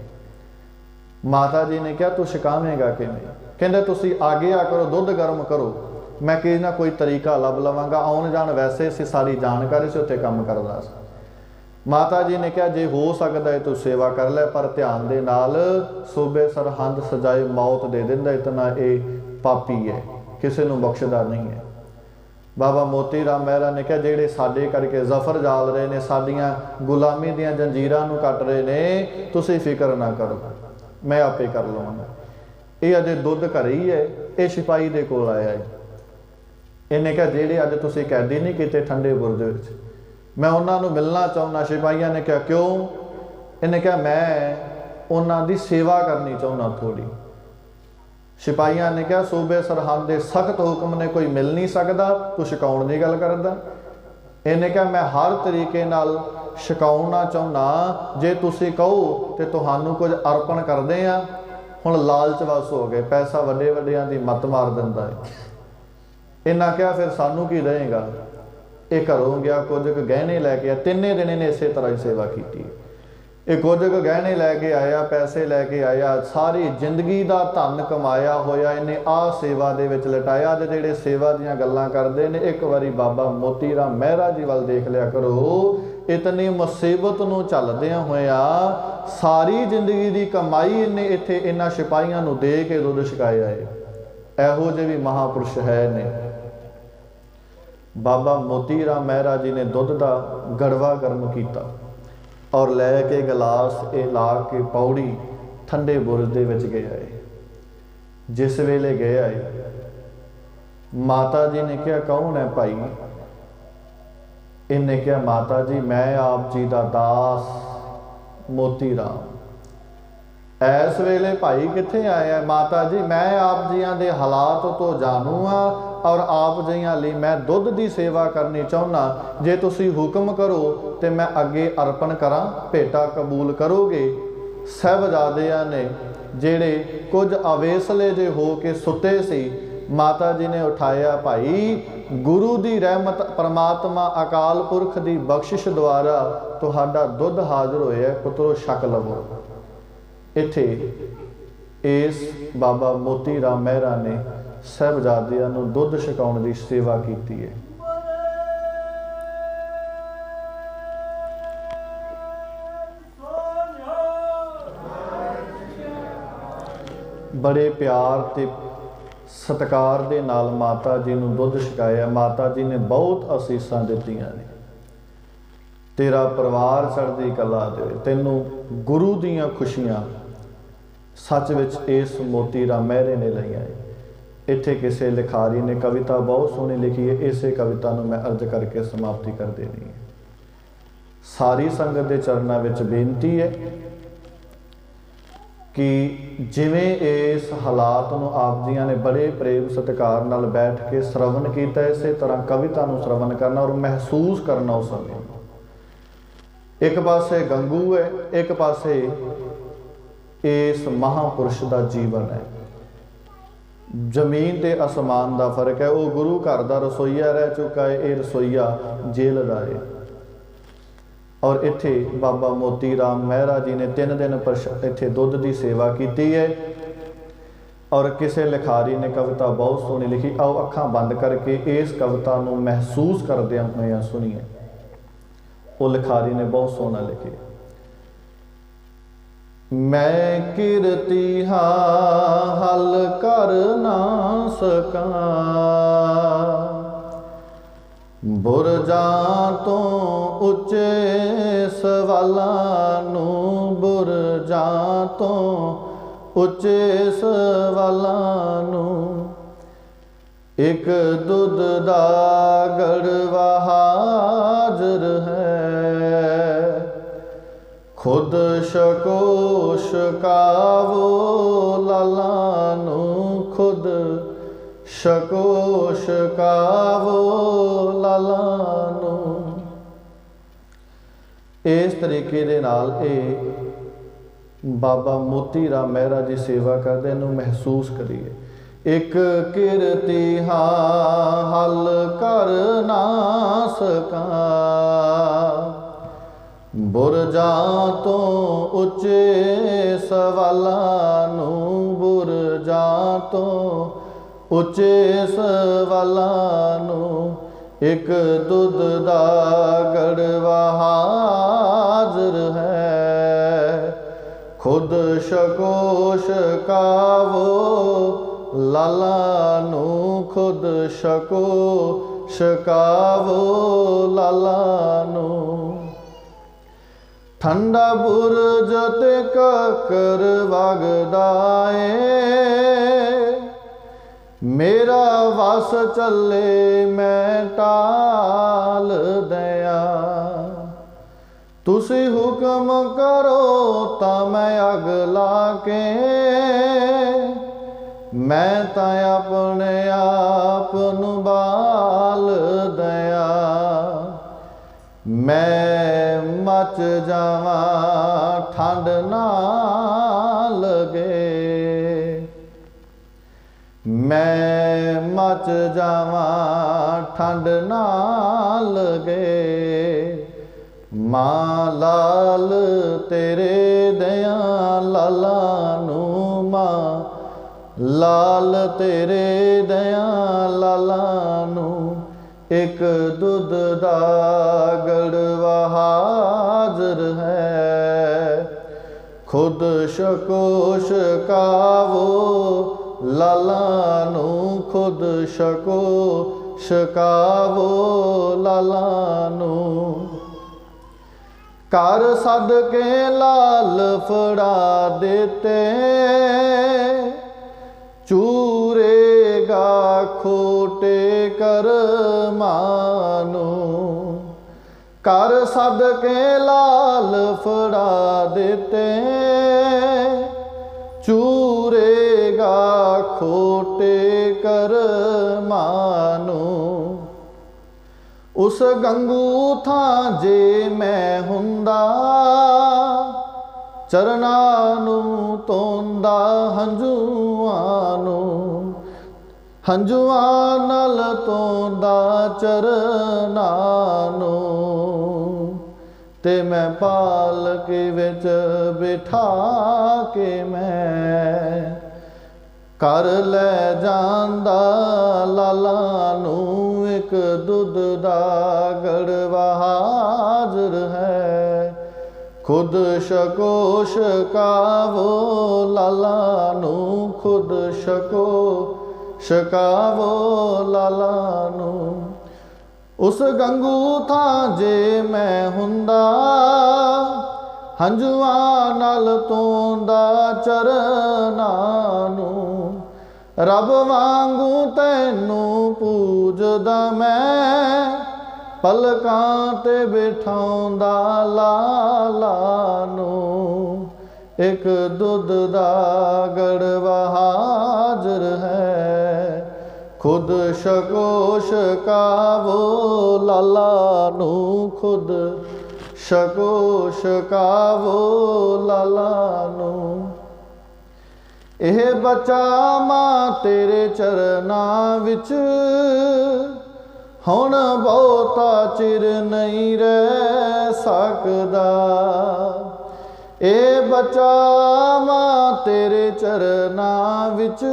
ਮਾਤਾ ਜੀ ਨੇ ਕਿਹਾ ਤੂੰ ਛਕਾਵੇਂਗਾ ਕਿਵੇਂ? ਕਹਿੰਦੇ ਤੁਸੀਂ ਆਗਿਆ ਕਰੋ, ਦੁੱਧ ਗਰਮ ਕਰੋ, ਮੈਂ ਕਿਸੇ ਨਾ ਕੋਈ ਤਰੀਕਾ ਲੱਭ ਲਵਾਂਗਾ। ਆਉਣ ਜਾਣ ਵੈਸੇ ਸੀ, ਸਾਰੀ ਜਾਣਕਾਰੀ ਸੀ, ਉੱਥੇ ਕੰਮ ਕਰਦਾ ਸੀ। ਮਾਤਾ ਜੀ ਨੇ ਕਿਹਾ ਜੇ ਹੋ ਸਕਦਾ ਹੈ ਤੂੰ ਸੇਵਾ ਕਰ ਲੈ, ਪਰ ਧਿਆਨ ਦੇ ਨਾਲ ਸੂਬੇ ਸਰਹੰਦ ਸਜਾਏ ਮੌਤ ਦੇ ਦਿੰਦਾ, ਇਤਨਾ ਇਹ ਪਾਪੀ ਹੈ, ਕਿਸੇ ਨੂੰ ਬਖਸ਼ਦਾ ਨਹੀਂ ਹੈ। ਬਾਬਾ ਮੋਤੀ ਰਾਮ ਮਹਿਰਾ ਨੇ ਕਿਹਾ ਜਿਹੜੇ ਸਾਡੇ ਕਰਕੇ ਜ਼ਫਰ ਜਾਲ ਰਹੇ ਨੇ, ਸਾਡੀਆਂ ਗੁਲਾਮੀ ਦੀਆਂ ਜੰਜੀਰਾਂ ਨੂੰ ਕੱਟ ਰਹੇ ਨੇ, ਤੁਸੀਂ ਫਿਕਰ ਨਾ ਕਰੋ, ਮੈਂ ਆਪੇ ਕਰ ਲਵਾਂਗਾ। ਇਹ ਅਜੇ ਦੁੱਧ ਘਰੇ ਹੀ ਹੈ। ਇਹ ਸਿਪਾਹੀ ਦੇ ਕੋਲ ਆਇਆ ਹੈ। ਇਹਨੇ ਕਿਹਾ ਜਿਹੜੇ ਅੱਜ ਤੁਸੀਂ ਕੈਦੀ ਨਹੀਂ ਕੀਤੇ ਠੰਡੇ ਬੁਰਜ ਵਿੱਚ, मैं उन्होंने मिलना चाहना। सिपाहियों ने कहा क्यों? इन्हें कहा मैं उन्होंने सेवा करनी चाहना थोड़ी। सिपाहियों ने कहा सूबे सरहंद के सख्त हुक्म ने कोई मिल नहीं सकता, तू छकाउण की गल करदा। इन्हें कहा मैं हर तरीके नाल छकाउणा चाहना, जे तुसी कहो तो तुहानू कुछ अर्पण करदे आ। हुण लालच वस हो गए, पैसा वड्डे वड्डियां दी मत मार दिंदा है। इन्हें कहा फिर सानू की देगा? ये घरों गया, कुछ गहने लैके आया। तिने दिन इन्हें इस तरह ही सेवा की। ये कुछ गहने लैके आया, पैसे लैके आया, सारी जिंदगी का धन कमाया होया इन्हें आ सेवा दे विच लटाया। अज जिहड़े सेवा दीयां गल्लां करदे ने, एक बारी बाबा मोती राम मेहरा जी वाल देख लिया करो। इतनी मुसीबत नूं झलदियां होया सारी जिंदगी की कमाई इन्हें इत्थे इन्हां सिपाहियां नूं दे के दुध छकाया है। इहो जिहे भी महापुरुष है ने। बाबा मोती राम मेहरा जी ने दुध का गड़वा गर्म किया और लैके गिलास ये ला के पौड़ी ठंडे बुरज दे विच गए आए। जिस वेले गए आए माता जी ने कहा कौन है भाई? इन्हें कहा माता जी मैं आप जी का दास मोती राम। इस वेले भाई कित्थे आया? माता जी मैं आप जियां दे हालात तो जानू हाँ और आप जियां लई मैं दुध की सेवा करनी चाहना। जे तुसी हुक्म करो तो मैं अगे अर्पण करा, भेटा कबूल करोगे? साहिबजादियां ने जेड़े कुछ अवेसले जे हो के सुते सी, माता जी ने उठाया भाई गुरु की रहमत परमात्मा अकाल पुरख की बख्शिश द्वारा तुहाडा दुध हाजिर होया, पुत्रो छक लवो। इत्थे इस बाबा मोती राम मेहरा ने साहिबजादियां नूं दुध छकाउण की सेवा की है। बड़े प्यार ते सत्कार दे नाल माता जी नूं दुध छकाया। माता जी ने बहुत असीसां दित्तियां ने। तेरा परिवार चढ़दी कला दे, तैनूं गुरु दीयां खुशियां सच विच इस मोती राम मेहरे ने लईआं है। इत्थे किसी लिखारी ने कविता बहुत सोहनी लिखी है। इसे कविता नूं मैं अर्ज करके समाप्ति कर देनी है। सारी संगत के चरणों विच बेनती है कि जिवें इस हालात नूं आप जियां ने बड़े प्रेम सत्कार नाल बैठ के श्रवण किया, इस तरह कविता नूं श्रवण करना और महसूस करना उस समय। एक पासे गंगू है, एक पासे इस महापुरुष का जीवन है। जमीन ते आसमान का फर्क है। वो गुरु घर का रसोईया रह चुका है, ये रसोईया जेल का है। और इत्थे बाबा मोती राम मेहरा जी ने 3 दिन इत्थे दुध की सेवा की है। और किसी लिखारी ने कविता बहुत सोहनी लिखी। आओ अखां बंद करके इस कविता नूं महसूस करदिआं होइआं सुनीए। वो लिखारी ने बहुत सोहना लिखी। मैं किरती हाँ हल कर ना सकां, बुरजां तो उच्चे सवालां नूं, बुरजां तो उच्चे सवालां नूं। एक दुध दा गड़वा हाज़र है, खुद शको शकावो लालां नूं, खुद शको शकावो लालां नूं। इस तरीके दे नाल बाबा मोती राम मेहरा जी सेवा करते इनू महसूस करिए। एक किरती हाँ हल कर ना सकां, बुरजां तो उच्चे सवालां नूं, बुरजां तो उच्चे सवालां नूं। एक दुध दा गड़वा हाज़र है, खुद शको शकावो लालां नूं, खुद शको शकावो लालां नूं। ठंडा बुरज ते ककर वगदा ए, मेरा वस चले मैं टाल दया। तुसी हुक्म करो ता मैं अग ला के, मैं ता अपने आप नू बाल दया। मैं मच जावा ठंड ना लगे, मैं मच जावा ठंड ना लगे। मां लाल तेरे दया लाला नू, मां लाल तेरे दया लाला नू। एक दुध दा गड़वा हाज़र है, खुद शको शकावो लाला नू। खुद शको शकावो लाला नू। कर सद के लाल फड़ा देते, चूरेगा खोटे कर मानो। कर सद के लाल फड़ा देते, चूरेगा खोटे कर मानो। उस गंगू था जे मैं हुंदा, चरना नू तोंदा हंजुआं नू। हंजुआं नाल तोंदा चरना नू। ते मैं पालकी विच बिठा के मैं, कर ले जांदा लाला नू। एक दुध दा गड़वा हाज़र है, खुद शको शकावो लाला नू। खुद शको शकावो लाला नू। उस गंगू था जे मैं हुंदा, हंजुआं नाल तोंदा चरना नू। रब वांगू तैनू पूजदा मैं, पलकां ते बिठाउंदा लाला नू। एक दुध दा गड़वा हाज़र है, खुद शको शकावो लाला नू। खुद शको शकावो लाला नू। एह बच्चा मां तेरे चरना विच, हुण बहुता चिर नहीं रह सकदा। ए बच्चा मां तेरे चरना विच,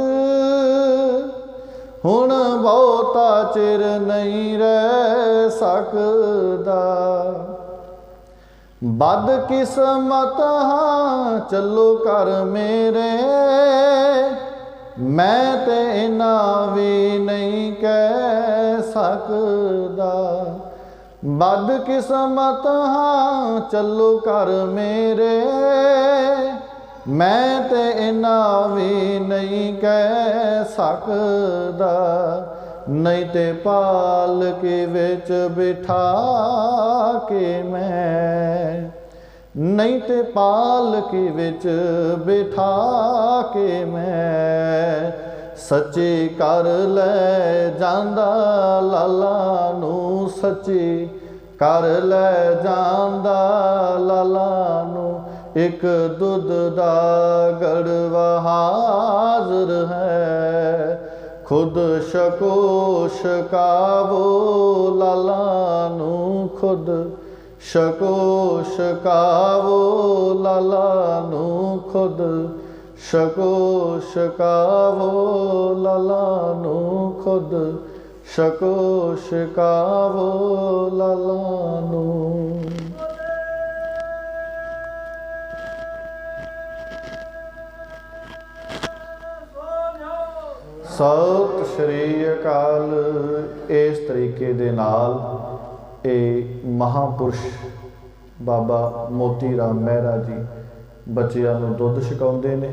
हुण बहुता चिर नहीं रह सकदा। बद किस्मत हाँ चलो कर मेरे, मैं ते इना भी नहीं कह सकदा। बद किस्मत हाँ चलो कर मेरे, मैं ते इना भी नहीं कह सकदा। नहीं ते पालकी विच बिठा के मैं, नहीं ते पालकी विच बिठा के मैं, सच्ची कर ले जांदा लाला नू। सच्ची कर ले जांदा लाला नू। एक दुध दा गड़वा हाज़र है, खुद शको शकावो लाला नू। खुद शको शकावो लाला नू। खुद शको शकावो लाला नू। खुद शको शकावो लाला नू। सत श्री अकाल। इस तरीके दे नाल ਇਹ ਮਹਾਂਪੁਰਸ਼ ਬਾਬਾ ਮੋਤੀ ਰਾਮ ਮਹਿਰਾ ਜੀ ਬੱਚਿਆਂ ਨੂੰ ਦੁੱਧ ਛਕਾਉਂਦੇ ਨੇ